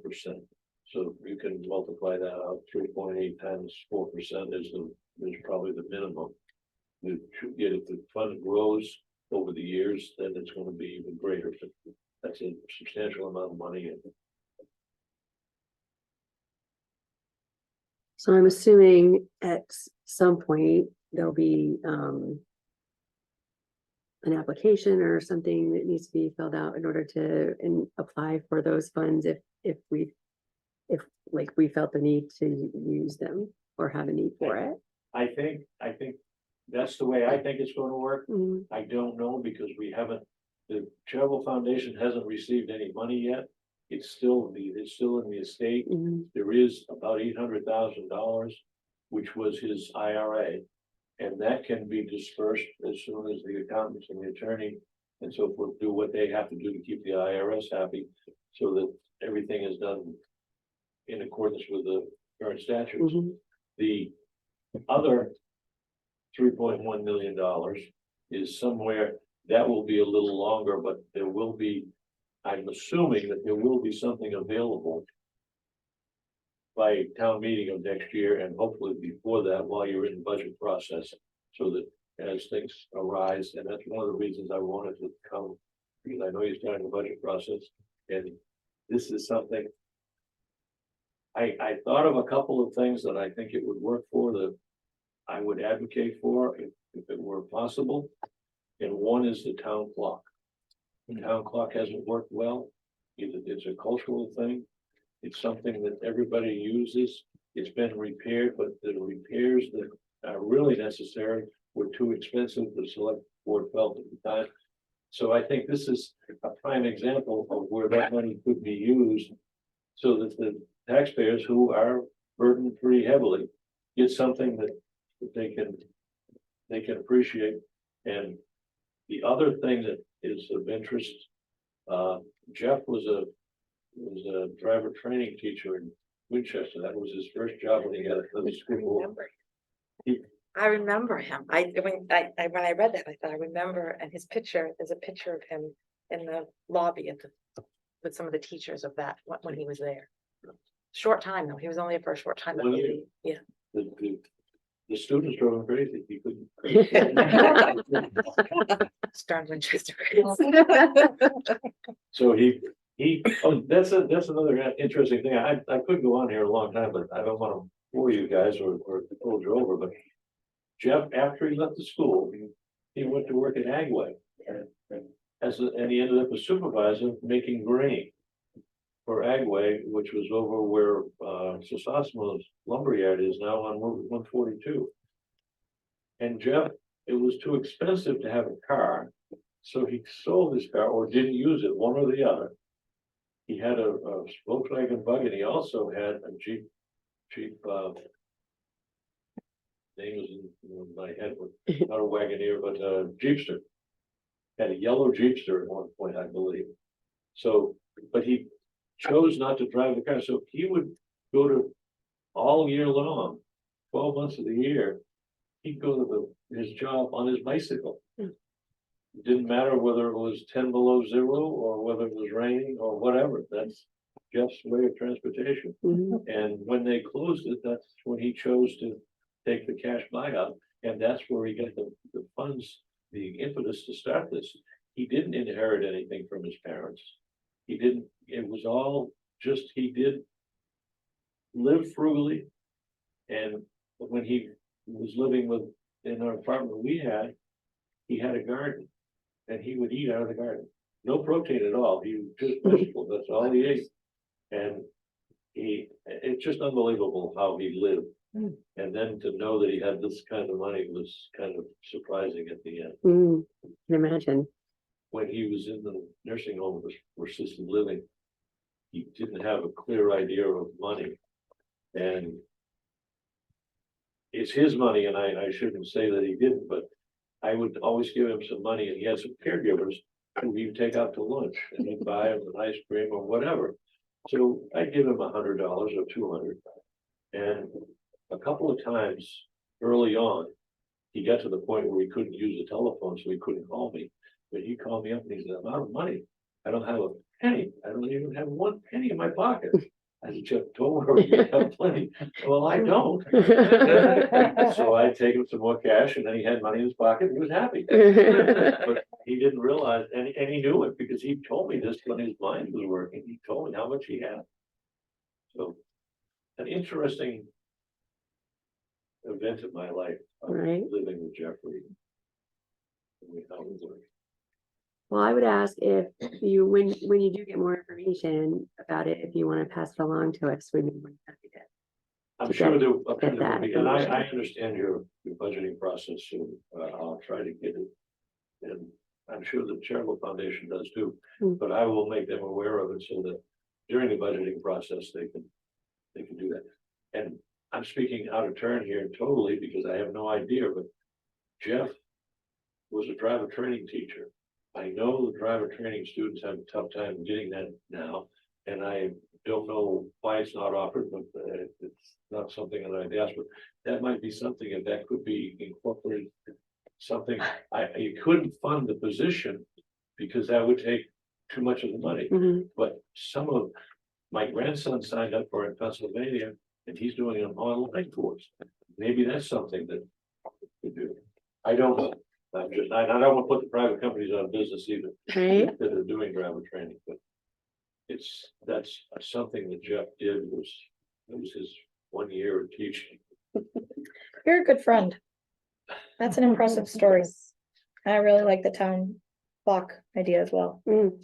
So you can multiply that out. 3.8 times 4% is probably the minimum. If the fund grows over the years, then it's going to be even greater. That's a substantial amount of money. So I'm assuming at some point there'll be an application or something that needs to be filled out in order to apply for those funds if like we felt the need to use them or have a need for it? I think that's the way I think it's gonna work. Mhm. I don't know because we haven't, the charitable foundation hasn't received any money yet. It's still in the estate. Mhm. There is about $800,000, which was his IRA. And that can be dispersed as soon as the accountants and the attorney and so forth do what they have to do to keep the IRS happy. So that everything is done in accordance with the current statutes. Mhm. The other $3.1 million is somewhere, that will be a little longer, but there will be, I'm assuming that there will be something available by town meeting of next year, and hopefully before that, while you're in the budget process, so that as things arise, and that's one of the reasons I wanted to come, because I know you're starting the budget process, and this is something I thought of a couple of things that I think it would work for, that I would advocate for if it were possible. And one is the town clock. The town clock hasn't worked well. It's a cultural thing. It's something that everybody uses. It's been repaired, but the repairs that are really necessary were too expensive. The select board felt at the time. So I think this is a prime example of where that money could be used so that the taxpayers who are burdened pretty heavily get something that they can appreciate. And the other thing that is of interest, Jeff was a driver training teacher in Winchester. That was his first job when he got out of the school. I remember him. When I read that, I thought I remember, and his picture, there's a picture of him in the lobby with some of the teachers of that, when he was there. Short time though, he was only there for a short time. I Well, believe. Yeah. The students drove him crazy. He couldn't. Stern Winchester. So that's another interesting thing. I could go on here a long time, but I don't want to bore you guys or hold you over, but Jeff, after he left the school, he went to work at Agway. And he ended up a supervisor making grain for Agway, which was over where Sososimo's lumberyard is now on Route 142. And Jeff, it was too expensive to have a car, so he sold his car or didn't use it, one or the other. He had a Volkswagen bug, and he also had a Jeep name was in my head, not a Wagoneer, but a Jeepster. Had a yellow Jeepster at one point, I believe. So, but he chose not to drive the car, so he would go to all year long, 12 months of the year, he'd go to his job on his bicycle. It didn't matter whether it was 10 below zero or whether it was raining or whatever. That's Jeff's way of transportation. Mhm. And when they closed it, that's when he chose to take the cash buyout. And that's where he got the funds, the impetus to start this. He didn't inherit anything from his parents. He didn't, it was all just, he did live frugally. And when he was living in our apartment we had, he had a garden and he would eat out of the garden. No protein at all. He was just vegetables. That's all he ate. And it's just unbelievable how he lived. And then to know that he had this kind of money was kind of surprising at the end. I can imagine. When he was in the nursing home for assisted living, he didn't have a clear idea of money. And it's his money, and I shouldn't say that he didn't, but I would always give him some money, and he had some caregivers who he'd take out to lunch, and he'd buy him an ice cream or whatever. So I'd give him $100 or $200. And a couple of times early on, he got to the point where he couldn't use the telephone, so he couldn't call me. But he called me up and he said, "I'm out of money. I don't have a penny. I don't even have one penny in my pocket." I said, "Jeff, don't worry, you have plenty." "Well, I don't." So I take him some more cash, and then he had money in his pocket, and he was happy. But he didn't realize, and he knew it because he told me this when his mind was working. He told me how much he had. So an interesting event in my life, Right. living with Jeffrey. How it worked. Well, I would ask if you, when you do get more information about it, if you want to pass it along to us, we'd be more than happy to. I'm to sure get- there, I'm sure get there that will be, and I information. understand your budgeting process, so I'll try to get it. And I'm sure the charitable foundation does too, Mm. but I will make them aware of it so that during the budgeting process, they can do that. And I'm speaking out of turn here totally because I have no idea, but Jeff was a driver training teacher. I know the driver training students have a tough time getting that now, and I don't know why it's not offered, but it's not something that I'd ask, but that might be something, if that could be incorporated. Something, you couldn't fund the position because that would take too much of the money. Mhm. But some of, my grandson signed up for it in Pennsylvania, and he's doing an online course. Maybe that's something that we do. I don't know. I don't want to put the private companies out of business either. Right? That are doing driver training, but that's something that Jeff did it was his 1 year of teaching. You're a good friend. That's an impressive story. I really like the town clock idea as well. Mm.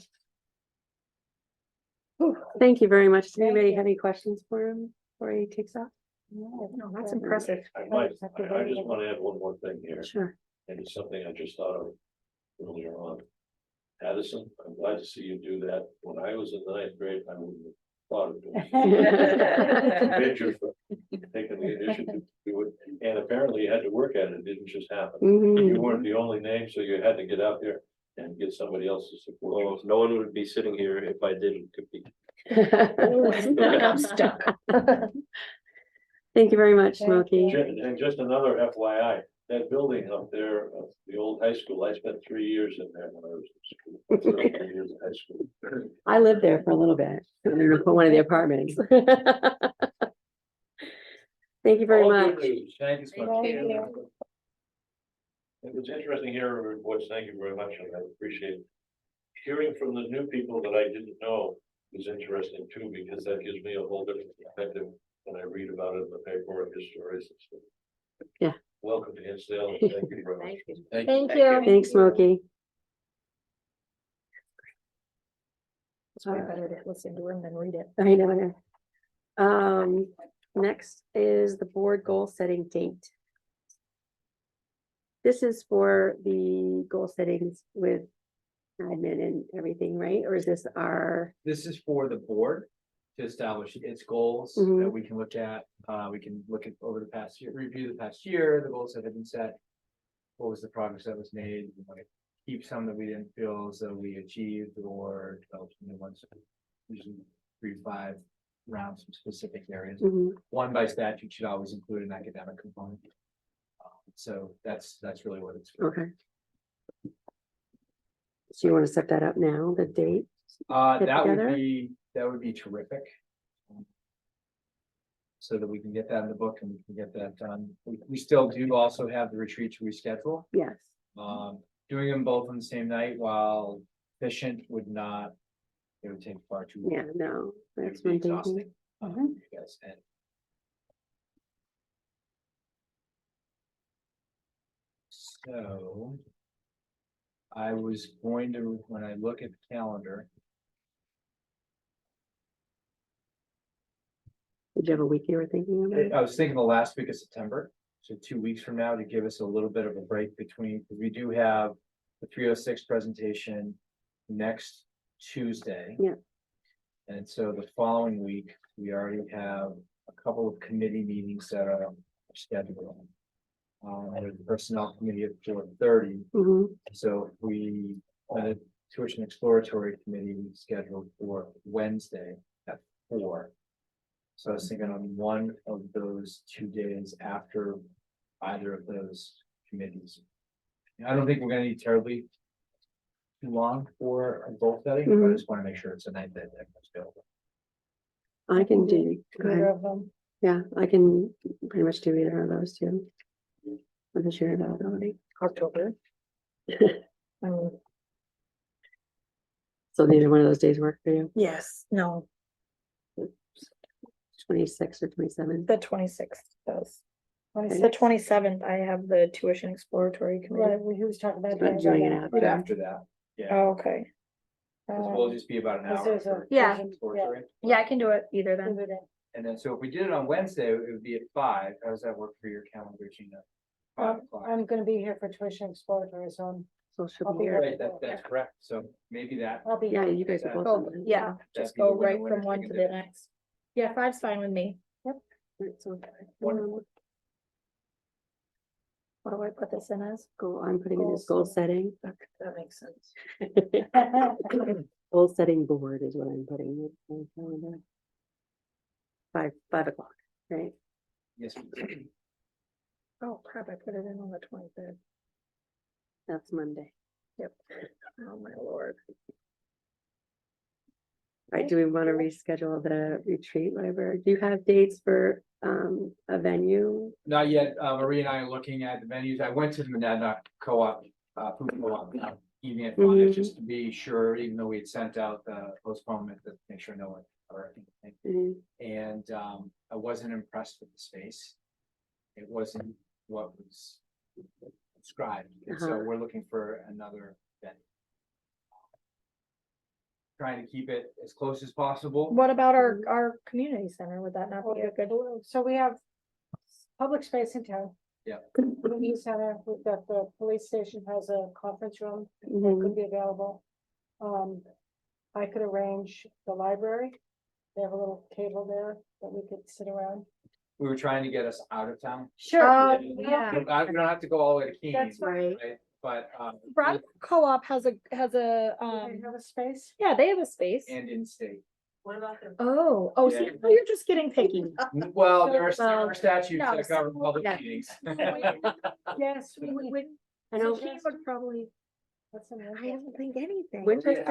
Thank you very much. Does Thank anybody you. have any questions for him before he takes off? No, that's impressive. I just want to add one more thing here. Sure. And it's something I just thought of earlier on. Addison, I'm glad to see you do that. When I was in the 9th grade, I wouldn't have thought of doing it. Commend you for taking the initiative to do it. And apparently you had to work at it. It didn't just happen. Mhm. You weren't the only name, so you had to get out there and get somebody else's support. Well, no one would be sitting here if I didn't compete. I'm stuck. Thank you very much, Thank Smokey. And just another FYI, that building up there, the old high school, I spent 3 years in there when I was in school. 3 years in high school. I lived there for a little bit, one of the apartments. Thank you very All good much. news. Thank you so much. Thank you. It was interesting hearing your reports. Thank you very much, and I appreciate it. Hearing from the new people that I didn't know is interesting too, because that gives me a whole different perspective when I read about it in the paper and his stories and stuff. Yeah. Welcome to Hinsdale, and thank you very much. Thank you. Thanks, Smokey. It's way better to listen to him than read it. I know. Next is the board goal setting date. This is for the goal settings with admin and everything, right? Or is this our, This is for the board to establish its goals Mhm. that we can look at. We can look at over the past year, review the past year, the goals that have been set. What was the progress that was made? We might keep some that we didn't feel as though we achieved or develop some new ones. Usually 3 to 5 around some specific areas. Mhm. One by statute should always include an academic component. So that's really what it's for. okay. So you want to set that up now, the date? Get That together? would be terrific. So that we can get that in the book and we can get that done. We still do also have the retreat to reschedule. Yes. Doing them both on the same night, while efficient, would not, it would take far too long. Yeah, no, It would that's be one thing. exhausting. Yes, and so I was going to, when I look at the calendar, Did you have a week you were thinking about? I was thinking the last week of September, so 2 weeks from now, to give us a little bit of a break between, because we do have the 306 presentation next Tuesday. Yeah. And so the following week, we already have a couple of committee meetings that are scheduled. The personnel committee at 4:30, Mhm. so we, the tuition exploratory committee we scheduled for Wednesday at 4. So I was thinking on one of those 2 days after either of those committees. I don't think we're gonna need terribly too long for a goal setting, but I just wanna make sure it's a night that everyone's available. I can do, go Either ahead. of them. Yeah, I can pretty much do either of those two. With the shared availability. October. So neither one of those days work for you, Yes, no, 26th or 27th. the 26th does. The 26th. 27th, I have the tuition exploratory Right, committee. we was talking about. Not doing it that. out But there. after that, Yeah, Oh, okay. 'cause we'll just be about an Because hour. there's a for Yeah. exploratory. Yeah, I can do it either then. Move it in. And then, so if we did it on Wednesday, it would be at 5. How does that work for your calendar, Gina? 5 o'clock. I'm gonna be here for tuition exploratory, so So she'll I'll be be here. Right, that's correct. So maybe that. I'll be. Yeah, here. you guys are both. Go, on that. yeah, That'd just be the go winner, right winner from one chicken to the dinner. next. Yeah, 5's fine with me. Right, so, Wonderful. What do I put this in as? I'm putting it as goal setting. That makes sense. Goal setting board is what I'm putting it on the calendar. 5 o'clock, right? Yes. Oh crap, I put it in on the 23rd. That's Monday. Yep. Oh my lord. Right, do we want to reschedule the retreat, whatever? Do you have dates for a venue? Not yet. Marie and I are looking at the venues. I went to the Monadnock Co-op, food co-op evening at 5, Mhm. just to be sure, even though we had sent out the postponement to make sure no one or anything. Mhm. And I wasn't impressed with the space. It wasn't what was described, and so Uh-huh. we're looking for another venue. Trying to keep it as close as possible. What about our community center? Would that not be a good? So we have public space in town. Yeah. Community center, we've got the police station has a conference room that Mhm. could be available. I could arrange the library. They have a little table there that we could sit around. We were trying to get us out of town. Sure. Yeah. We don't have to go all the way to Keene. That's right. But, Brown Co-op has a, Do they have a space? yeah, they have a space. and in state. What about the? Oh, so Yeah. you're just getting picky. Well, there are Well, statutes no, that govern public yeah. meetings. Yes, I know She would probably, That's an I don't think anything. Winchester,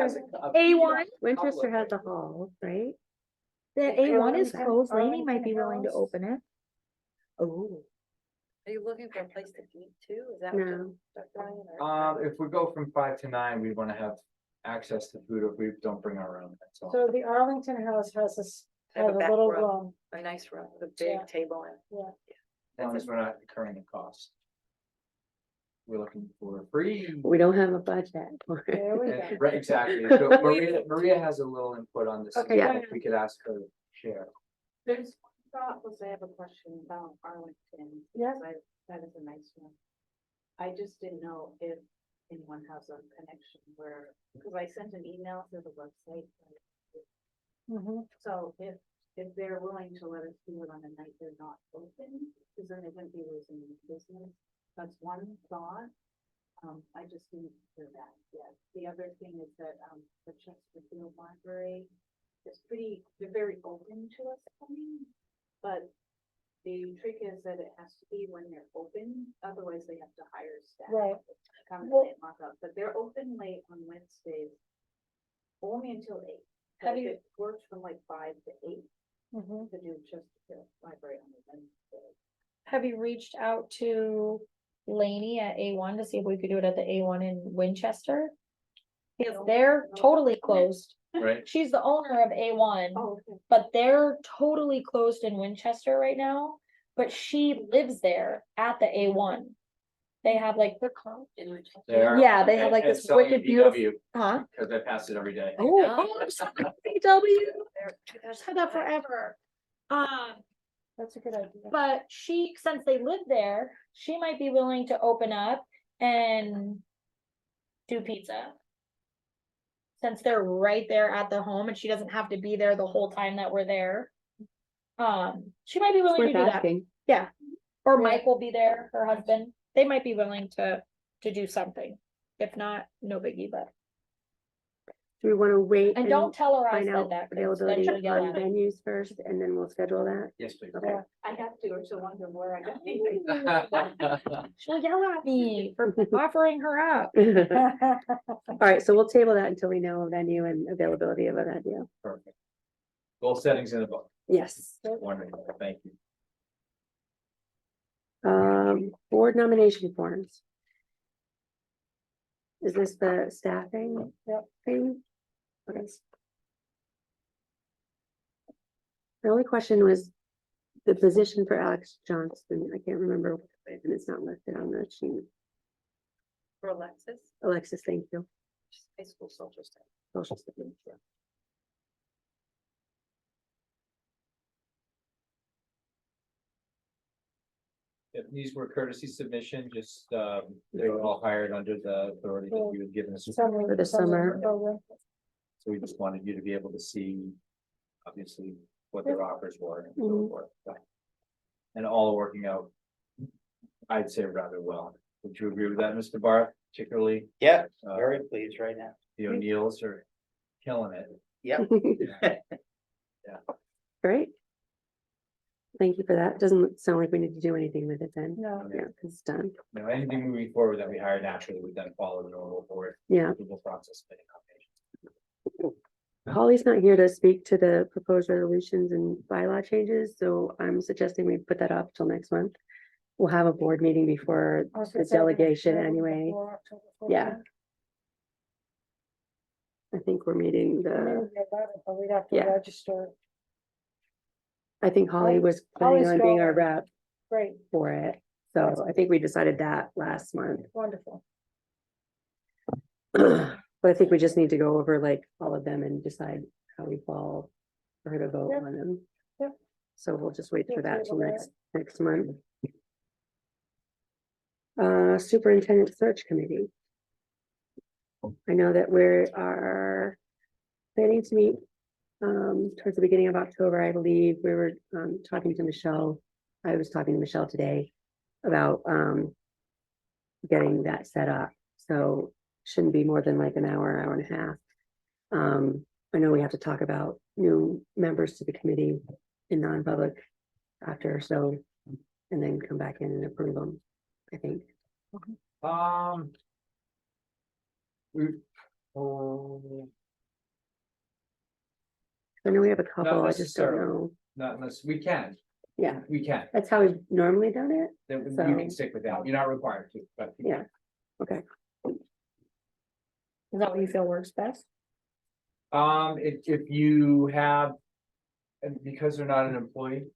A1? Winchester has a hall, right? The A1 is Arlington- closed. Lainey might be Arlington willing to House. open it. Oh, Are you looking for a place to eat too? Is that what no. Dr. Ryan or? If we go from 5 to 9, we want to have access to food if we don't bring our own, that's all. So the Arlington House has Have a has a back little room. room, A nice room with a Yeah. big table and. As long as we're not incurring the cost. We're looking for free. We don't have a budget for it. there we go. And- Right, exactly. So Maria has a little input on this. Okay, yeah. If we could ask her to share. There's, thought was I have a question about Arlington. Yes. That is a nice one. I just didn't know if anyone has a connection where, because I sent an email to the website. Mhm. So if they're willing to let us do it on a night they're not open, because then they wouldn't be losing business. That's one thought. I just didn't hear that yet. The other thing is that, the Chesterfield Library is they're very open to us coming. But the trick is that it has to be when they're open, otherwise they have to hire staff. Right. to Come Well- and lock up, but they're open late on Wednesdays. Only until 8. Have But you- it works from like 5 to 8 Mhm. to do Chesterfield Library on the Wednesday. Have you reached out to Lainey at A1 to see if we could do it at the A1 in Winchester? Because they're totally closed. Right? She's the owner of A1, Oh, okay. but they're totally closed in Winchester right now. But she lives there at the A1. They have like, They are. yeah, they have And- like and this selling wicked VW, beautiful, huh? Because I pass it every day. Oh, I'm sorry, BW. I've had that forever. That's a good idea. But since they live there, she might be willing to open up and do pizza. Since they're right there at the home and she doesn't have to be there the whole time that we're there. She might be It's willing to worth do that. asking. Yeah. Or Yeah. Mike will be there, her husband. They might be willing to do something. If not, no biggie, but. Do we want to wait And don't tell her I find said out that. 'cause then availability she'll yell on at me. venues first, and then we'll schedule that? Yes, please. Okay. I have to, or she'll wonder where I got. She'll yell at me for offering her up. All right, so we'll table that until we know a venue and availability of a venue. Perfect. Goal settings in the book. Yes. Wonderful, thank you. Board nomination forms. Is this the staffing thing? Okay. The only question was the position for Alex Johnston. I can't remember, and it's not listed on the sheet. For Alexis, Alexis, thank you. High school social studies. social studies. If these were courtesy submission, just, they were all hired under the authority that you had given us. Summer- For the summer. program. So we just wanted you to be able to see, obviously, what their offers were and so forth. And all working out, I'd say rather well. Would you agree with that, Mr. Barth, particularly? Yeah, uh, very pleased right now. The O'Neills are killing it. Yep. Great. Thank you for that. Doesn't sound like we need to do anything with it then. No, Yeah, 'cause it's done. You know, anything moving forward that we hire naturally would then follow the normal board Yeah. approval process. of any combination. Holly's not here to speak to the proposed resolutions and bylaw changes, so I'm suggesting we put that off till next month. We'll have a board meeting before I was the gonna say delegation before anyway. October 14th. Yeah. I think we're meeting Maybe the, 11th, but we'd have to Yeah. register. I think Holly was planning Holly's on being our going. rep Great, for it. So I think we decided that last month. wonderful. But I think we just need to go over like all of them and decide how we fall for her to vote Yeah. on them. Yeah. So we'll just wait for Yeah, that till table next month. Superintendent search committee. I know that we are planning to meet towards the beginning of October, I believe. We were talking to Michelle. I was talking to Michelle today about getting that set up. So shouldn't be more than like an hour, hour and a half. I know we have to talk about new members to the committee in non-public after, so, and then come back in and approve them, I think. We, oh, I know we have a couple, I just don't necessarily. know. not unless, we can, Yeah, we can, that's how we've normally done it. then you So- can stick with that, you're not required to, but. Yeah. Okay. Is that what you feel works best? If you have, and because they're not an employee,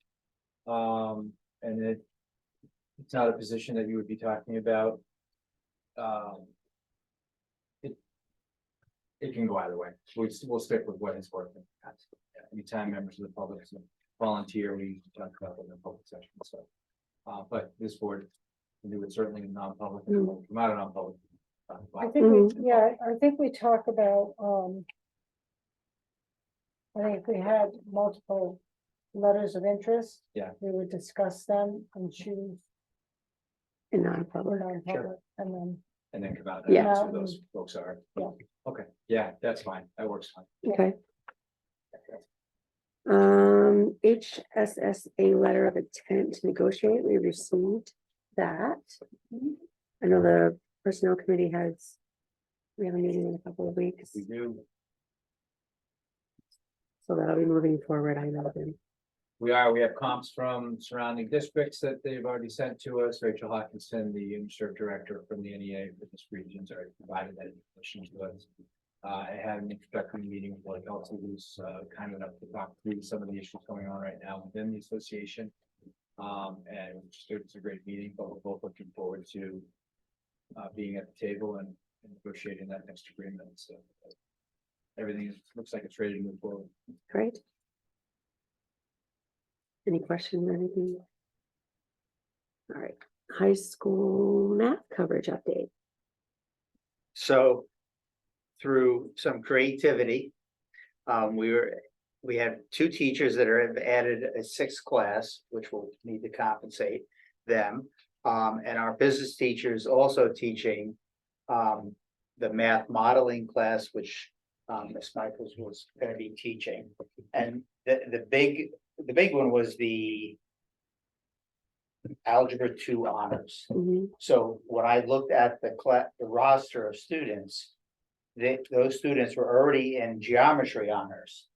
and it's not a position that you would be talking about. It can go either way, we'll stick with what is working. Anytime members of the public volunteer, we talk about it in the public session, so. But this board can do it certainly in non-public, come out of non-public. I think, I think we talk about, I think if we had multiple letters of interest. Yeah. We would discuss them and choose In for non-public. non-public, and then, And then come out, Yeah. and that's who those folks are. Yeah. Okay, yeah, that's fine, that works fine. Okay. HSSA letter of intent to negotiate, we received that. I know the personnel committee has, we have a meeting in a couple of weeks, We do, so that'll be moving forward, I know them. we have comps from surrounding districts that they've already sent to us. Rachel Hawkinson, the INSTRC director from the NEA for this region's already provided that information to us. I had an introductory meeting with Blake also, who's kind enough to talk through some of the issues going on right now within the association. And it's a great meeting, but we're both looking forward to being at the table and negotiating that next agreement. So everything looks like it's ready to move forward. Great. Any questions or anything? All right, high school math coverage update. So through some creativity, we have two teachers that have added a sixth class, which will need to compensate them. And our business teachers also teaching the math modeling class, which Ms. Michaels was gonna be teaching. And the big one was the Algebra 2 honors. Mhm. So when I looked at the roster of students, those students were already in geometry honors.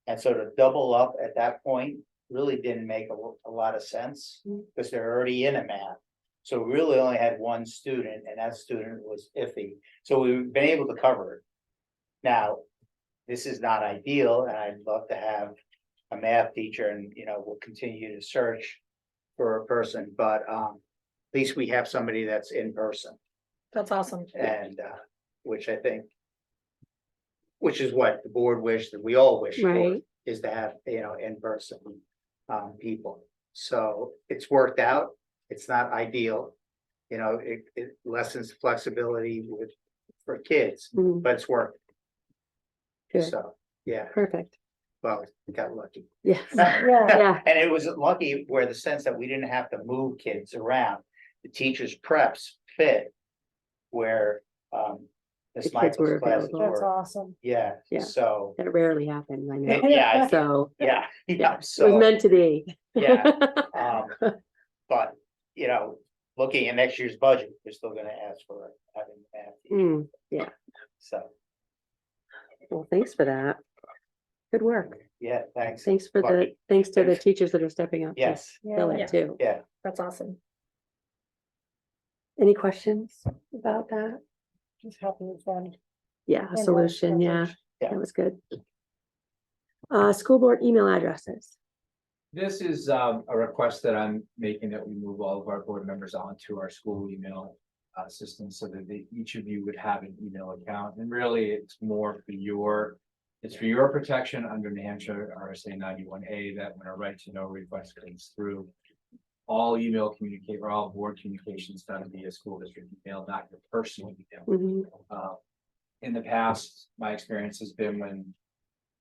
And so to double up at that point really didn't make a lot of sense, because they're already in a math. So we really only had one student, and that student was iffy, so we've been able to cover it. Now, this is not ideal, and I'd love to have a math teacher, and we'll continue to search for a person, but at least we have somebody that's in person, That's awesome. and which I think which is what the board wished, and we all wish for, Right. is to have, in-person people. So it's worked out. It's not ideal. It lessens flexibility for kids, Mm, but it's worked. Good, So, yeah, perfect. well, we got lucky. Yes, Yeah. yeah, And it was lucky where the sense that we didn't have to move kids around. The teachers' preps fit where Miss The kids were Michael's classes available. That's were. awesome. Yeah, Yeah. so, that rarely happened, I know. yeah, So, yeah, yeah, it was so, meant to be. Yeah. But, looking at next year's budget, we're still gonna ask for having math. Mm, yeah, So, well, thanks for that. Good work. yeah, thanks. Thanks to Lucky. the teachers that are stepping up. to Yes, Fill Yeah. it too. yeah. That's awesome. Any questions about that? Just happy it's done. Yeah, a And solution, yeah, Yeah. that was good. School board email addresses. This is a request that I'm making, that we move all of our board members onto our school email system, so that each of you would have an email account. And really, it's more for your protection under New Hampshire RSA 91A, that when a right to know request comes through, all all board communications done via school district email, not your personal email. Mhm. In the past, my experience has been when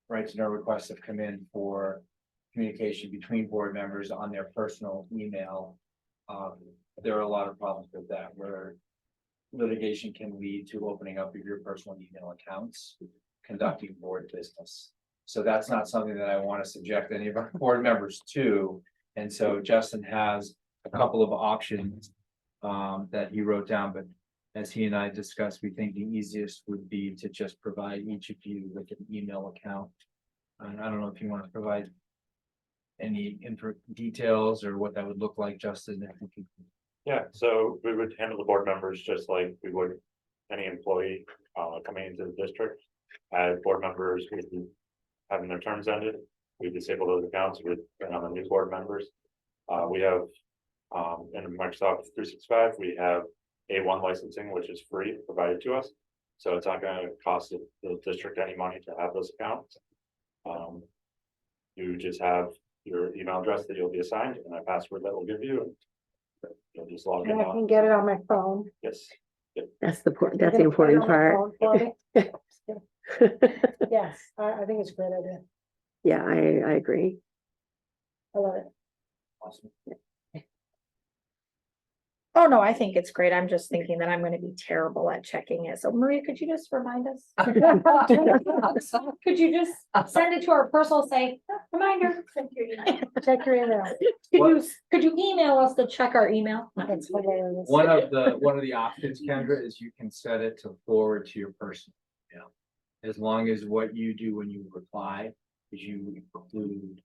right to know requests have come in for communication between board members on their personal email. There are a lot of problems with that, where litigation can lead to opening up of your personal email accounts, conducting board business. So that's not something that I want to subject any of our board members to. And so Justin has a couple of options that he wrote down, but as he and I discussed, we think the easiest would be to just provide each of you with an email account. And I don't know if you want to provide any details or what that would look like, Justin, if you could. Yeah, so we would handle the board members just like we would any employee coming into the district. As board members who be having their terms ended, we disable those accounts with the new board members. We have in Microsoft 365, we have A1 licensing, which is free, provided to us. So it's not going to cost the district any money to have those accounts. You just have your email address that you'll be assigned and a password that will give you. And you'll just log in. And I can get it on my phone. Yes. That's the You're that's the gonna put it important on my part. phone for me? Yes, I think it's a great idea. Yeah, I agree. I love it. Awesome. Oh, no, I think it's great. I'm just thinking that I'm gonna be terrible at checking it. So Maria, could you just remind us? Could you just send it to our personal, say, reminder? Check your email. Could you email us to check our email? That's hilarious. One of the options, Kendra, is you can set it to forward to your personal email. As long as what you do when you reply is you include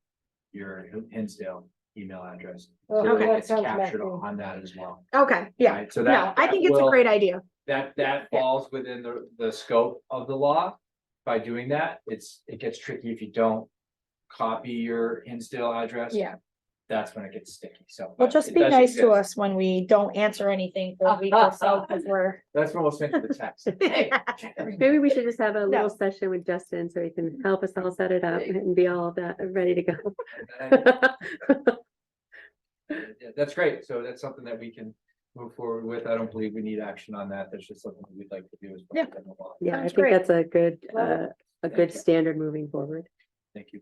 your Hinsdale email address. Oh, So that it's sounds captured messy. on that as well. Okay, yeah, Right, so no, that I think it's a will- great idea. That Yeah. falls within the scope of the law. By doing that, it gets tricky if you don't copy your Hinsdale address. Yeah, That's when it gets sticky, so. well, but just it be does nice to exist. us when we don't answer anything for a week or so, because we're. That's when we'll send you the text. Hey, check everything. Maybe we should just have a little No. session with Justin so he can help us all set it up and be all of that ready to go. Yeah, that's great. So that's something that we can move forward with. I don't believe we need action on that. That's just something we'd like to do as. Yeah. Yeah, I Sounds think great. that's a good Love a good standard moving forward. Thank you.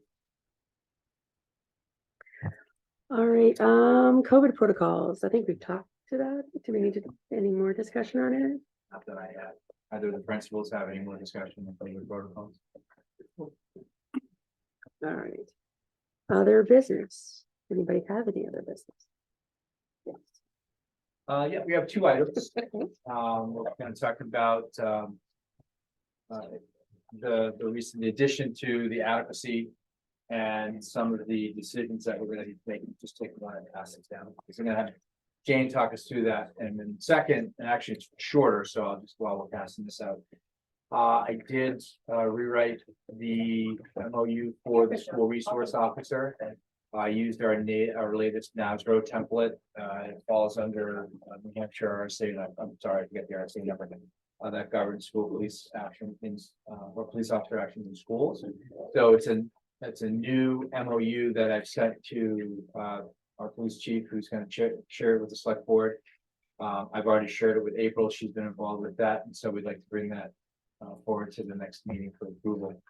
All right, COVID protocols. I think we've talked to that. Do we need to any more discussion on it? Not that I have. Either the principals have any more discussion on the protocols. All right. Other business. Anybody have any other business? Yes. Yeah, we have two items. We're gonna talk about, the recent addition to the adequacy and some of the decisions that we're gonna be making. Just take one and pass it down, because we're gonna have Jane talk us through that. And then second, and actually it's shorter, so I'll just, while we're passing this out. I did rewrite the MOU for the school resource officer. I used our latest NASRO template. It falls under New Hampshire RSA, and I'm sorry, I forget the RSA number. that governs school police action in, or police officer action in schools. So it's a new MOU that I've sent to, our police chief, who's gonna share it with the select board. I've already shared it with April. She's been involved with that, and so we'd like to bring that forward to the next meeting for approval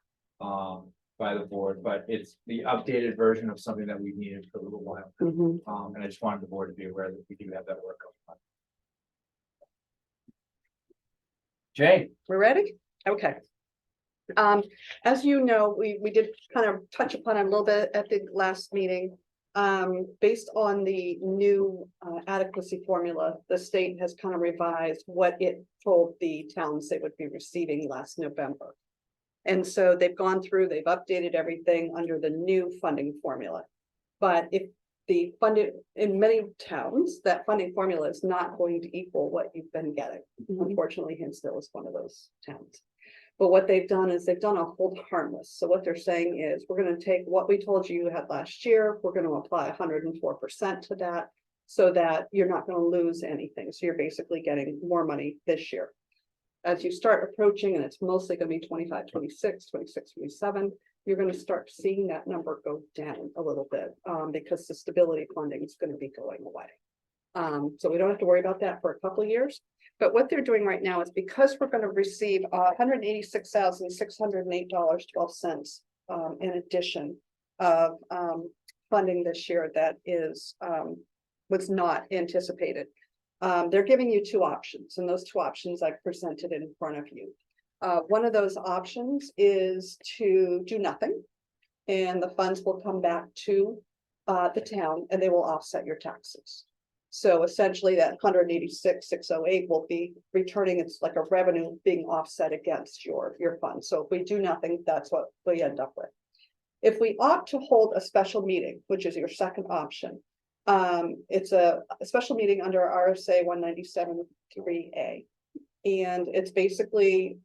by the board, but it's the updated version of something that we've needed for a little while. Mhm. And I just wanted the board to be aware that we do have that work going on. Jane, We're ready? Okay. As you know, we did kind of touch upon it a little bit at the last meeting. Based on the new adequacy formula, the state has kind of revised what it told the towns they would be receiving last November. And so they've gone through, they've updated everything under the new funding formula. But if the funded, in many towns, that funding formula is not going to equal what you've been getting. Unfortunately, Hinsdale is one of those towns. But what they've done is they've done a hold harmless. So what they're saying is, we're gonna take what we told you you had last year, we're gonna apply 104% to that, so that you're not gonna lose anything. So you're basically getting more money this year. As you start approaching, and it's mostly gonna be 25, 26, 26, 27, you're gonna start seeing that number go down a little bit, because the stability funding is gonna be going away. So we don't have to worry about that for a couple of years. But what they're doing right now is, because we're gonna receive $186,608.12 in addition of funding this year that is was not anticipated. They're giving you two options, and those two options I've presented in front of you. One of those options is to do nothing, and the funds will come back to the town, and they will offset your taxes. So essentially that 186,608 will be returning, it's like a revenue being offset against your fund. So if we do nothing, that's what we end up with. If we opt to hold a special meeting, which is your second option, it's a special meeting under RSA 197(3)(a). And it's basically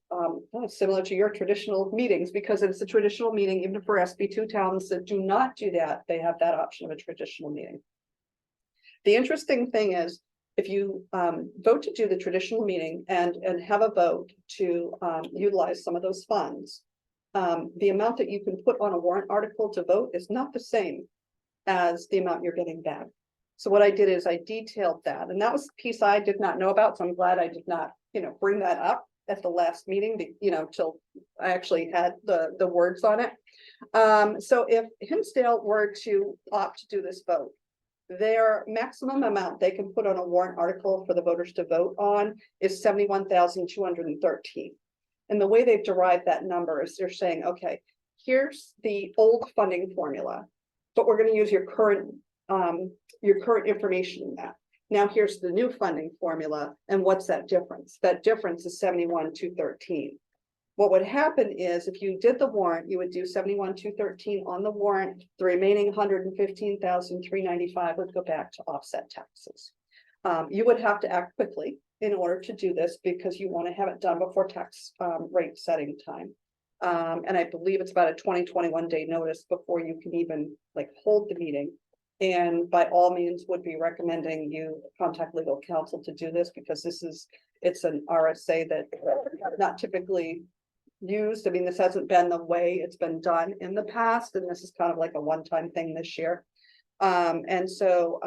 similar to your traditional meetings, because it's a traditional meeting. Even for SB2 towns that do not do that, they have that option of a traditional meeting. The interesting thing is, if you vote to do the traditional meeting and have a vote to utilize some of those funds, the amount that you can put on a warrant article to vote is not the same as the amount you're getting back. So what I did is I detailed that, and that was the piece I did not know about. So I'm glad I did not, bring that up at the last meeting, till I actually had the words on it. So if Hinsdale were to opt to do this vote, their maximum amount they can put on a warrant article for the voters to vote on is 71,213. And the way they've derived that number is they're saying, okay, here's the old funding formula, but we're going to use your current information in that. Now here's the new funding formula, and what's that difference? That difference is 71,213. What would happen is, if you did the warrant, you would do 71,213 on the warrant. The remaining 115,395 would go back to offset taxes. You would have to act quickly in order to do this, because you want to have it done before tax rate setting time. And I believe it's about a 21 day notice before you can even hold the meeting. And by all means would be recommending you contact legal counsel to do this, because it's an RSA that not typically used. I mean, this hasn't been the way it's been done in the past, and this is kind of like a one-time thing this year. And so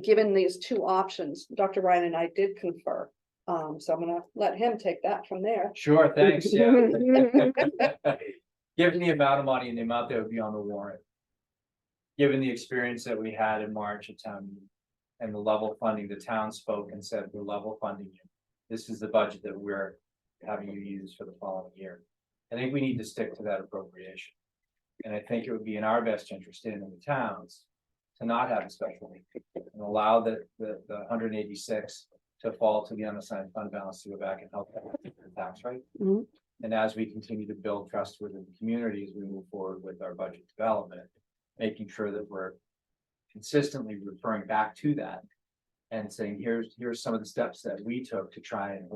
given these two options, Dr. Ryan and I did confer. So I'm gonna let him take that from there. sure, thanks, yeah. Given the amount of money and the amount that would be on the warrant, given the experience that we had in March at town meeting and the level of funding, the town spoke and said, we're level funding you. This is the budget that we're having you use for the following year. I think we need to stick to that appropriation. And I think it would be in our best interest in the towns to not have a special meeting and allow the 186 to fall to the unassigned fund balance to go back and help the tax rate. Mhm. And as we continue to build trust within the community, as we move forward with our budget development, making sure that we're consistently referring back to that and saying, here's some of the steps that we took to try and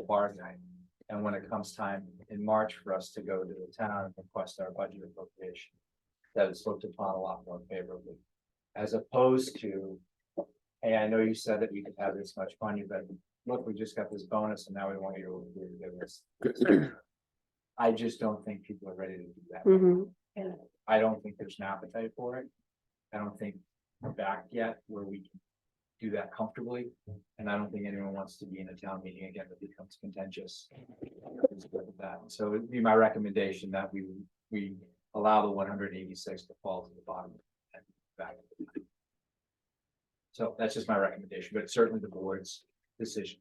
bargain. And when it comes time in March for us to go to the town and request our budget appropriation, that is looked upon a lot more favorably, as opposed to, hey, I know you said that we could have this much money, but look, we just got this bonus and now we want you to give this. I just don't think people are ready to do that. Mhm. I don't think there's an appetite for it. I don't think we're back yet where we can do that comfortably. And I don't think anyone wants to be in a town meeting again that becomes contentious. With that. So it'd be my recommendation that we allow the 186 to fall to the bottom. And back. So that's just my recommendation, but it's certainly the board's decision.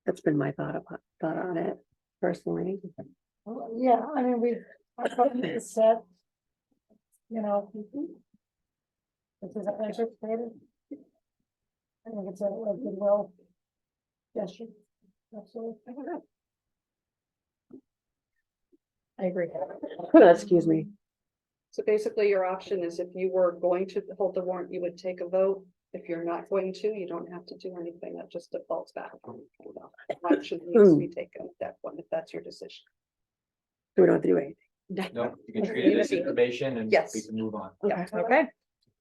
That's been my thought on it personally. Well, yeah, I mean, our budget is set. You know. This is anticipated. I think it's a goodwill gesture. Absolutely. I agree. Excuse me. So basically, your option is if you were going to hold the warrant, you would take a vote. If you're not going to, you don't have to do anything. That just defaults back. Action needs to be taken at that point, if that's your decision. We don't have to do anything. No, you can treat it as information and Yes. we can move on. Yeah. Okay.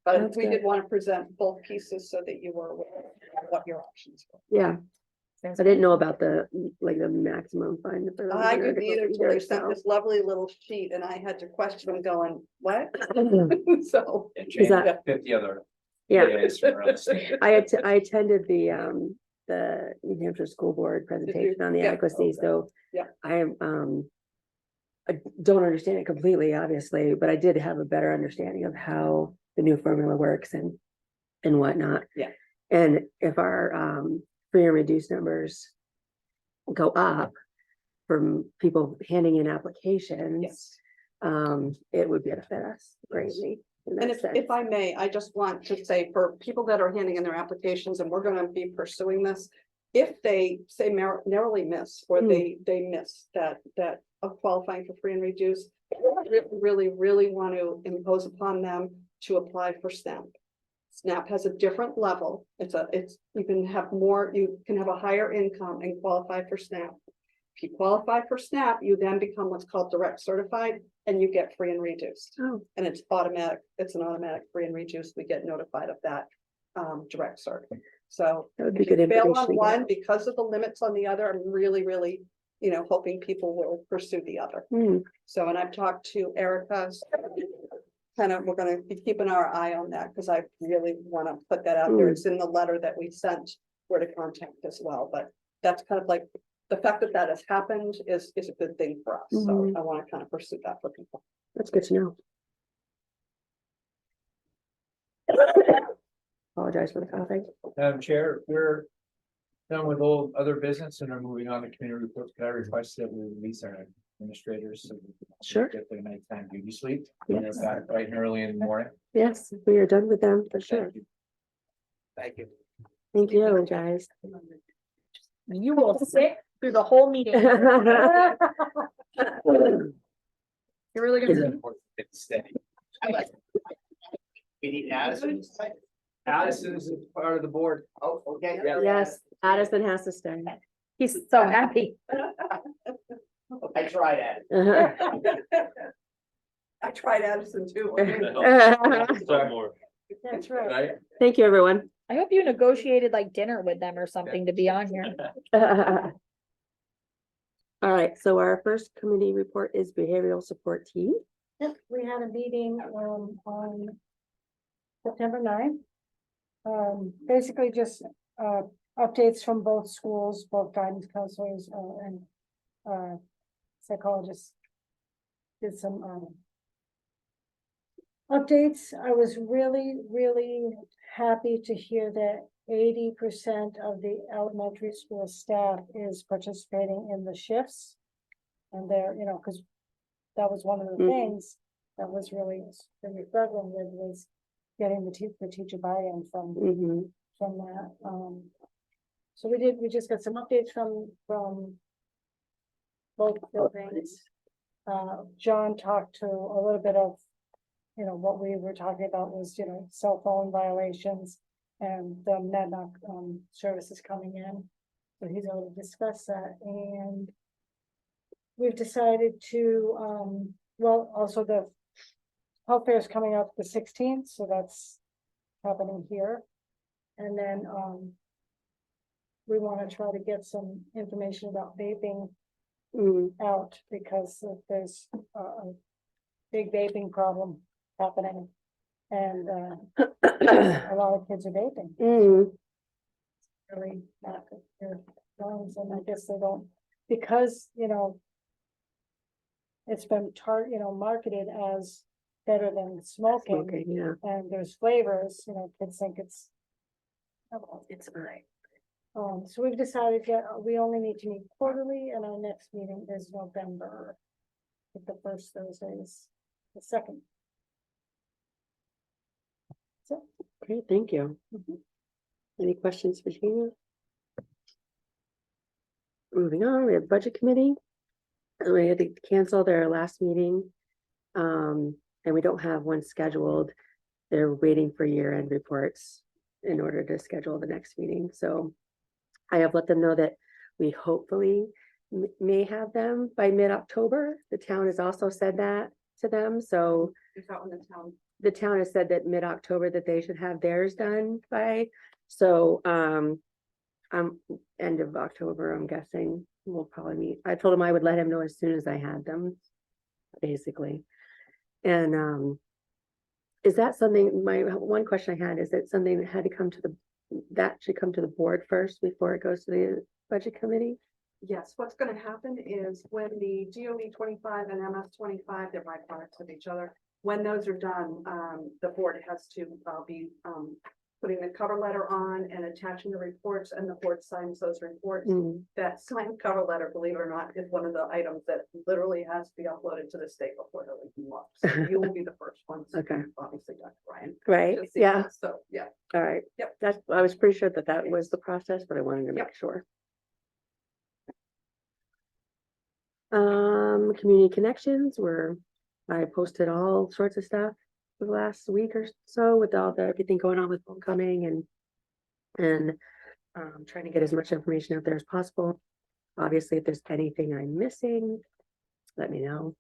But That's we good. did want to present both pieces so that you were aware of what your options were. Yeah, I didn't know about the maximum fine. for the I 100 didn't either till they sent so. this lovely little sheet and I had to question them going, what? So. And Is change that- 50 other. Yeah, PAs from around the state. I attended the New Hampshire School Board presentation on the Yeah, adequacy, okay. so. Yeah. I don't understand it completely, obviously, but I did have a better understanding of how the new formula works and whatnot. Yeah. And if our free and reduced numbers go up from people handing in applications, Yes. it would benefit us greatly. in that And if sense. I may, I just want to say for people that are handing in their applications and we're gonna be pursuing this. If they say narrowly miss, or they miss that of qualifying for free and reduced. Really want to impose upon them to apply for SNAP. SNAP has a different level. You can have a higher income and qualify for SNAP. If you qualify for SNAP, you then become what's called direct certified and you get free and reduced. Oh. And it's automatic, it's an automatic free and reduced. We get notified of that direct cert. So That would be if you good fail information on to get. one because of the limits on the other, I'm really, hoping people will pursue the other. So, and I've talked to Erica. We're gonna be keeping our eye on that because I really want to put that out there. It's in the letter that we sent where to contact as well, but that's kind of like the fact that that has happened is a good thing for us. So I want to kind of pursue that for people. That's good to know. Apologize for the coughing. Madam Chair, we're done with all other business and are moving on to community reports. Could I request that we release our administrators? So we can Sure. Get their nighttime beauty sleep. Yes. They're back bright and early in the morning. Yes, we are done with them for sure. Thank you. Thank you. Thank you, guys. You will sit through the whole meeting. You're really It's gonna. important to get steady. We need Addison. Addison is part of the board. Oh, okay. Yes, Addison has to stay. He's so happy. I tried at I tried Addison too. That's right. Right? Thank you, everyone. I hope you negotiated like dinner with them or something to be on here. All right, so our first committee report is behavioral support team. Yep, we had a meeting on September 9th. Basically just updates from both schools, both guidance counselors and psychologists. Did some updates. I was really happy to hear that 80% of the elementary school staff is participating in the shifts. And they're, because that was one of the things that was really struggling with was getting the teacher buy-in from that. So we just got some updates from both buildings. John talked to a little bit of, what we were talking about was, cell phone violations and the MedNoc services coming in. So he's able to discuss that, and we've decided to, also the health fair is coming up the 16th, so that's happening here. And then we want to try to get some information about vaping Mm, out because there's a big vaping problem happening. And a lot of kids are vaping, mm, really not good for their lungs, and I guess they don't, because, it's been marketed as better than smoking, okay, yeah. and there's flavors, kids think it's. It's fine. So we've decided that we only need to meet quarterly, and our next meeting is November. If the first Thursday is the second. So, Great, thank you. Any questions for Gina? Moving on, we have budget committee. And we had to cancel their last meeting. And we don't have one scheduled. They're waiting for year-end reports in order to schedule the next meeting, so I have let them know that we hopefully may have them by mid-October. The town has also said that to them, so Is that when the town? the town has said that mid-October that they should have theirs done by, so, end of October, I'm guessing, we'll probably meet. I told him I would let him know as soon as I had them, basically. And, is that something, my one question I had, is it something that had to come to that should come to the board first before it goes to the budget committee? Yes, what's gonna happen is when the DOE 25 and MS 25, they're byproducts of each other. When those are done, the board has to be putting the cover letter on and attaching the reports, and the board signs those reports. Mm, That signed cover letter, believe it or not, is one of the items that literally has to be uploaded to the state before they'll even look. So you will be the first ones. Okay. Obviously, Dr. Ryan. right, Just so- yeah, So, yeah. all right. Yep. That's, I was pretty sure that that was the process, but I wanted to make sure. Community connections were, I posted all sorts of stuff for the last week or so with all the, everything going on with homecoming and trying to get as much information out there as possible. Obviously, if there's anything I'm missing, let me know.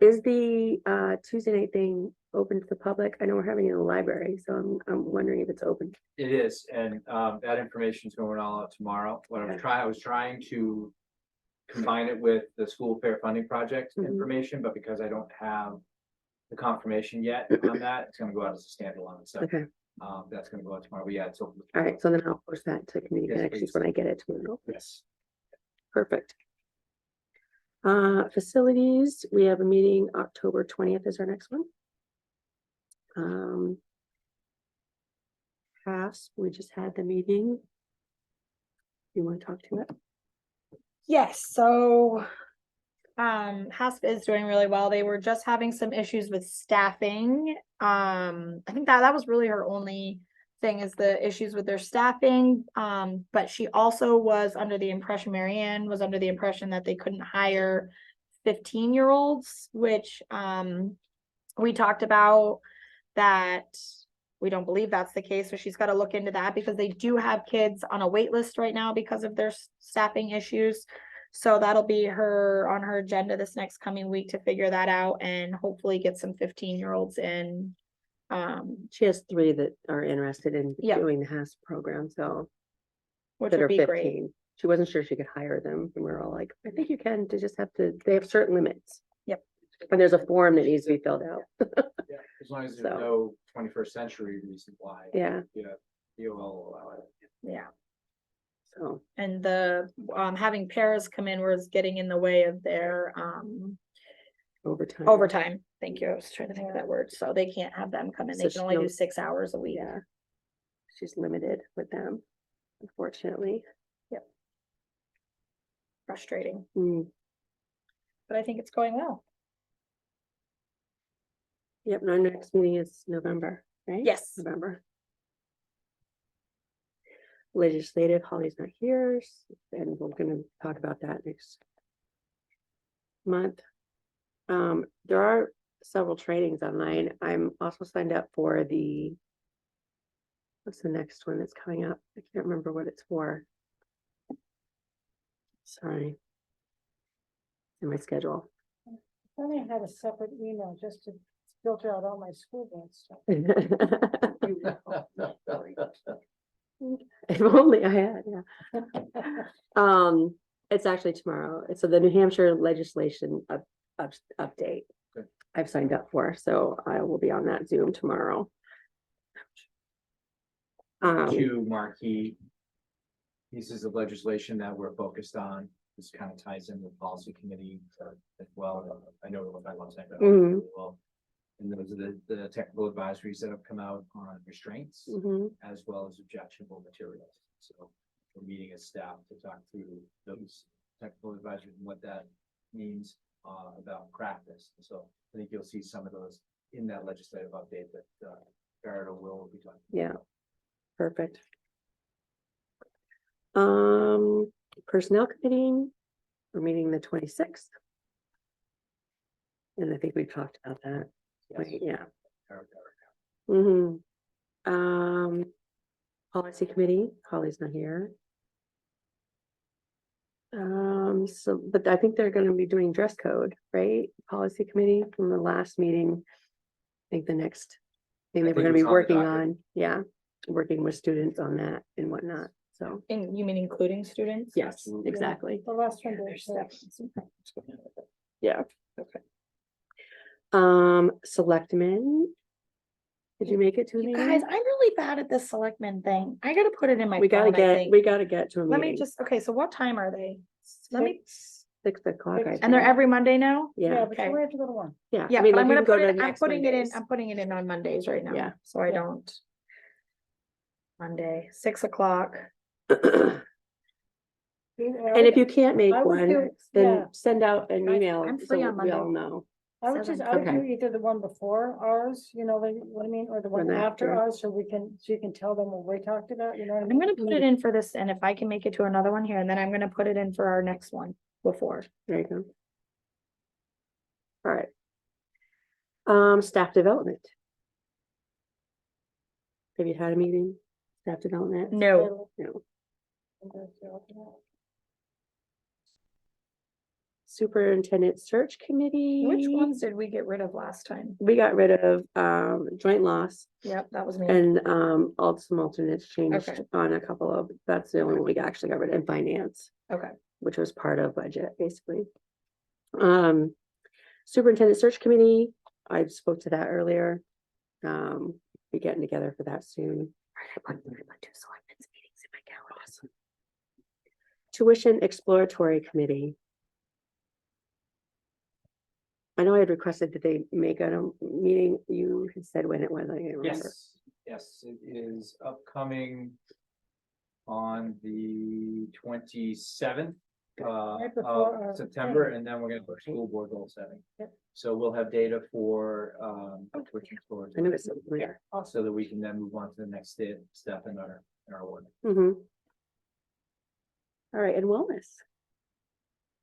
Is the Tuesday night thing open to the public? I know we're having it in the library, so I'm wondering if it's open. It is, and that information is going all out tomorrow. What I was trying to combine it with the school fair funding project Mhm. information, but because I don't have the confirmation yet on that, it's gonna go out as a standalone, so Okay, that's gonna go out tomorrow, but yeah, it's open. all right, so then I'll post that to community Yes, connections please. when I get it tomorrow. Yes. Perfect. Facilities, we have a meeting, October 20th is our next one. HASP, we just had the meeting. You want to talk to it? Yes, so HASP is doing really well. They were just having some issues with staffing. I think that was really her only thing, is the issues with their staffing. But she also was under the impression, Marianne was under the impression that they couldn't hire 15-year-olds, which we talked about that. We don't believe that's the case, so she's got to look into that because they do have kids on a wait list right now because of their staffing issues. So that'll be on her agenda this next coming week to figure that out and hopefully get some 15-year-olds in. She has 3 that are interested in Yeah. doing the HASP program, so. Which that would are be 15. great. She wasn't sure she could hire them, and we we're all like, I think you can, they have certain limits. Yep. And there's a form that needs to be filled out. Yeah, as long as So. there's no 21st century reason why. Yeah. You will allow it. Yeah. So, And the having pairs come in was getting in the way of their overtime. Thank you. I was trying to think of that word. So they can't have them come in. So They she can only do knows- 6 hours a week. Yeah. She's limited with them, unfortunately. Frustrating, Mm, but I think it's going well. Yep, and our next meeting is November, right? Yes. November. Legislative, Holly's not here, and we're gonna talk about that next month. There are several trainings online. I'm also signed up for what's the next one that's coming up? I can't remember what it's for. Sorry. In my schedule. I thought I had a separate email just to filter out all my school board stuff. If only I had, yeah. It's actually tomorrow. So the New Hampshire legislation update. Good. I've signed up for, so I will be on that Zoom tomorrow. Two marquee pieces of legislation that we're focused on. This kind of ties in with policy committee as well. I know we'll talk about that. Mhm. Well, and those are the technical advisories that have come out on restraints Mhm. as well as objectionable materials. So we're meeting as staff to talk through those technical advisories and what that means about practice. So I think you'll see some of those in that legislative update that Barrett or Will be talking. Yeah, perfect. Personnel committee, we're meeting the 26th. And I think we've talked about that, right? Yeah. Policy committee, Holly's not here. So, but I think they're gonna be doing dress code, right? Policy committee from the last meeting. I think the next thing they were think gonna be it's on the working docket. on, yeah, working with students on that and whatnot, so. And you mean including students? Yes, Absolutely. exactly, The last one, did, so- yeah. Okay. Selectmen. Did you make it to a You meeting? guys, I'm really bad at this selectmen thing. I gotta put it in my We gotta phone, I get, think. we gotta get to a Let meeting. me just, okay, so what time are they? Let me, 6 o'clock, I and they're think. every Monday now? Yeah, Yeah, but okay. you have to go to one. yeah. Yeah, I mean, but like, I'm we gonna can go put to it, I'm next putting it in, Mondays. I'm putting it in on Mondays right now. Yeah. So I Yeah. don't. Monday, 6 o'clock. And if you can't make I would one, do- yeah. then send out an I- email I'm so free on we all Monday. know. I would just, I would do Okay. either the one before ours, you know, like, what I mean, or the one One after after. ours, so we can, so you can tell them what we talked about, you know what I I'm mean? gonna put it in for this, and if I can make it to another one here, and then I'm gonna put it in for our next one before. There you go. All right. Staff development. Have you had a meeting? Staff development? No, No. Superintendent search committee. which ones did we get rid of last time? We got rid of joint loss Yep, that was me. and some alternates changed Okay. on a couple of, that's the only one we actually got rid of, and finance, Okay, which was part of budget, basically. Superintendent search committee, I spoke to that earlier. Be getting together for that soon. I put 2 selectmen's meetings in my calendar. Tuition exploratory committee. I know I had requested that they make a meeting. You had said when it was, I can't remember. Yes, it is upcoming on the 27th Right before our of September, thing. and then we're gonna put school board goal setting. Yep. So we'll have data for tuition I exploratory, knew it was there. so that we can then move on to the next step in our work. Mhm. All right, and wellness.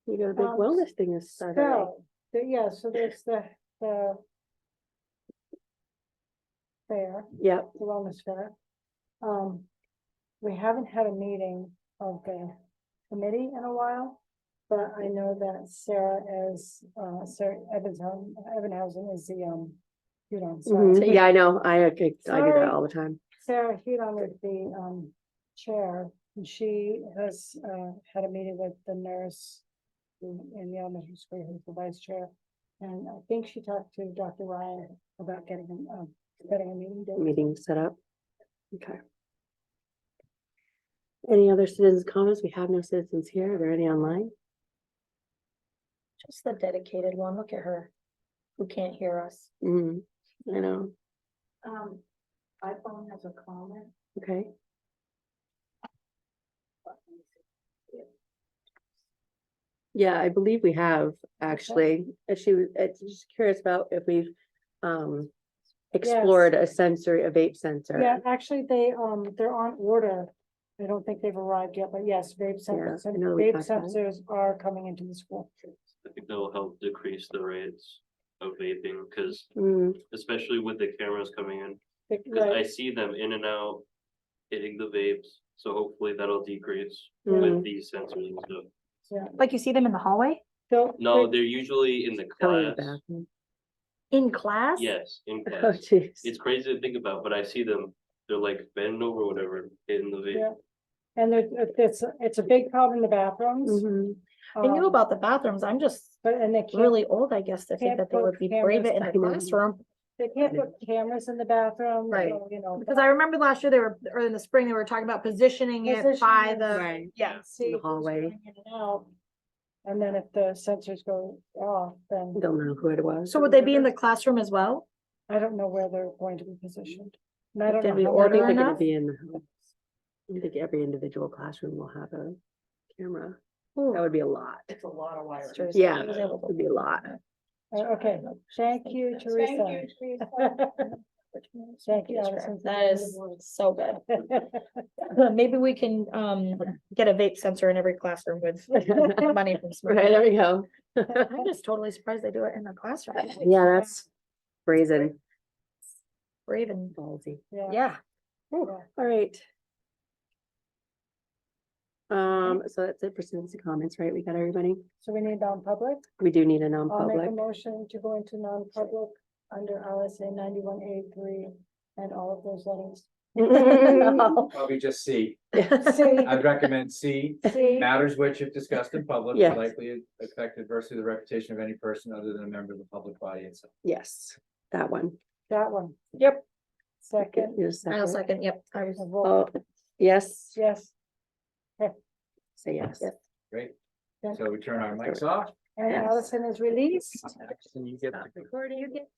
You got a big Um, wellness thing this Saturday. Yeah, so there's the fair, Yep, the wellness fair. We haven't had a meeting of the committee in a while, but I know that Sarah Sarah Ebenhausen is the, you know, mhm. sorry. Yeah, I know. I do Sorry. that all the time. Sarah Hudon is the chair, and she has had a meeting with the nurse in the elementary school, who's the vice chair. And I think she talked to Dr. Ryan about getting a meeting date. Meeting set up. Okay. Any other citizens' comments? We have no citizens here. Are there any online? just the dedicated one. Look at her. Who can't hear us. Mm, I know. iPhone has a comment. Okay. Yeah, I believe we have actually. If she was, it's just curious about if we've explored a vape sensor. Yeah, actually, they're on order. I don't think they've arrived yet, but yes, vape sensors, I and know we vape talked about it. sensors are coming into the school. I think that will help decrease the rates of vaping, because Mm, especially with the cameras coming in, because I Right, see them in and out hitting the vapes, so hopefully that'll decrease Mm. with these sensors and stuff. yeah. Like you see them in the hallway? No, they're usually in the probably the class. bathroom. In class? Yes, in Oh, class. jeez. It's crazy to think about, but I see them, they're like bending over, whatever, hitting the Yeah. vape. And it's a big problem in the bathrooms. Mhm. I knew Um, about the bathrooms. I'm just But, and they can't, really old, I guess, to think can't that they put would be brave cameras it in the I know. classroom. they can't put cameras in the bathroom, Right. so, you know. Because I remember last year they were, or in the spring, they were talking about positioning it by Positioning the, Right. yeah. See In the who's hallway. going in and out. And then if the sensors go off, then Don't know who it was. So would they be in the classroom as well? I don't know where they're going to be positioned. And I don't Did know we how I order think many- they're gonna enough? be in the house. I think every individual classroom will have a camera. That would be a lot. It's a lot of wires. Yeah, I was able to- would be a lot. Okay, thank you, Teresa. Thank you, Allison. That is so good. Maybe we can get a vape sensor in every classroom with money from. Smart. Right, there we go. I'm just totally surprised they do it in the classroom. Yeah, that's brazen. Brave and, Ballsy. Yeah. yeah. All right. So that's it for students and comments, right? We got everybody? So we need non-public. We do need a I'll make a non-public. motion to go into non-public under RSA 91A3 and all of those letters. Probably just C. C, I'd recommend C, C, matters which if discussed in public, Yes. likely affect adversely the reputation of any person other than a member of the public body itself. Yes, that one. that one. Yep. Second. Here's a I'll second. second, yep. I was. A vote. Oh, yes, Yes, say yes. Great. So we turn our mics off. and Yes. Allison is released. And you get Recording, you get.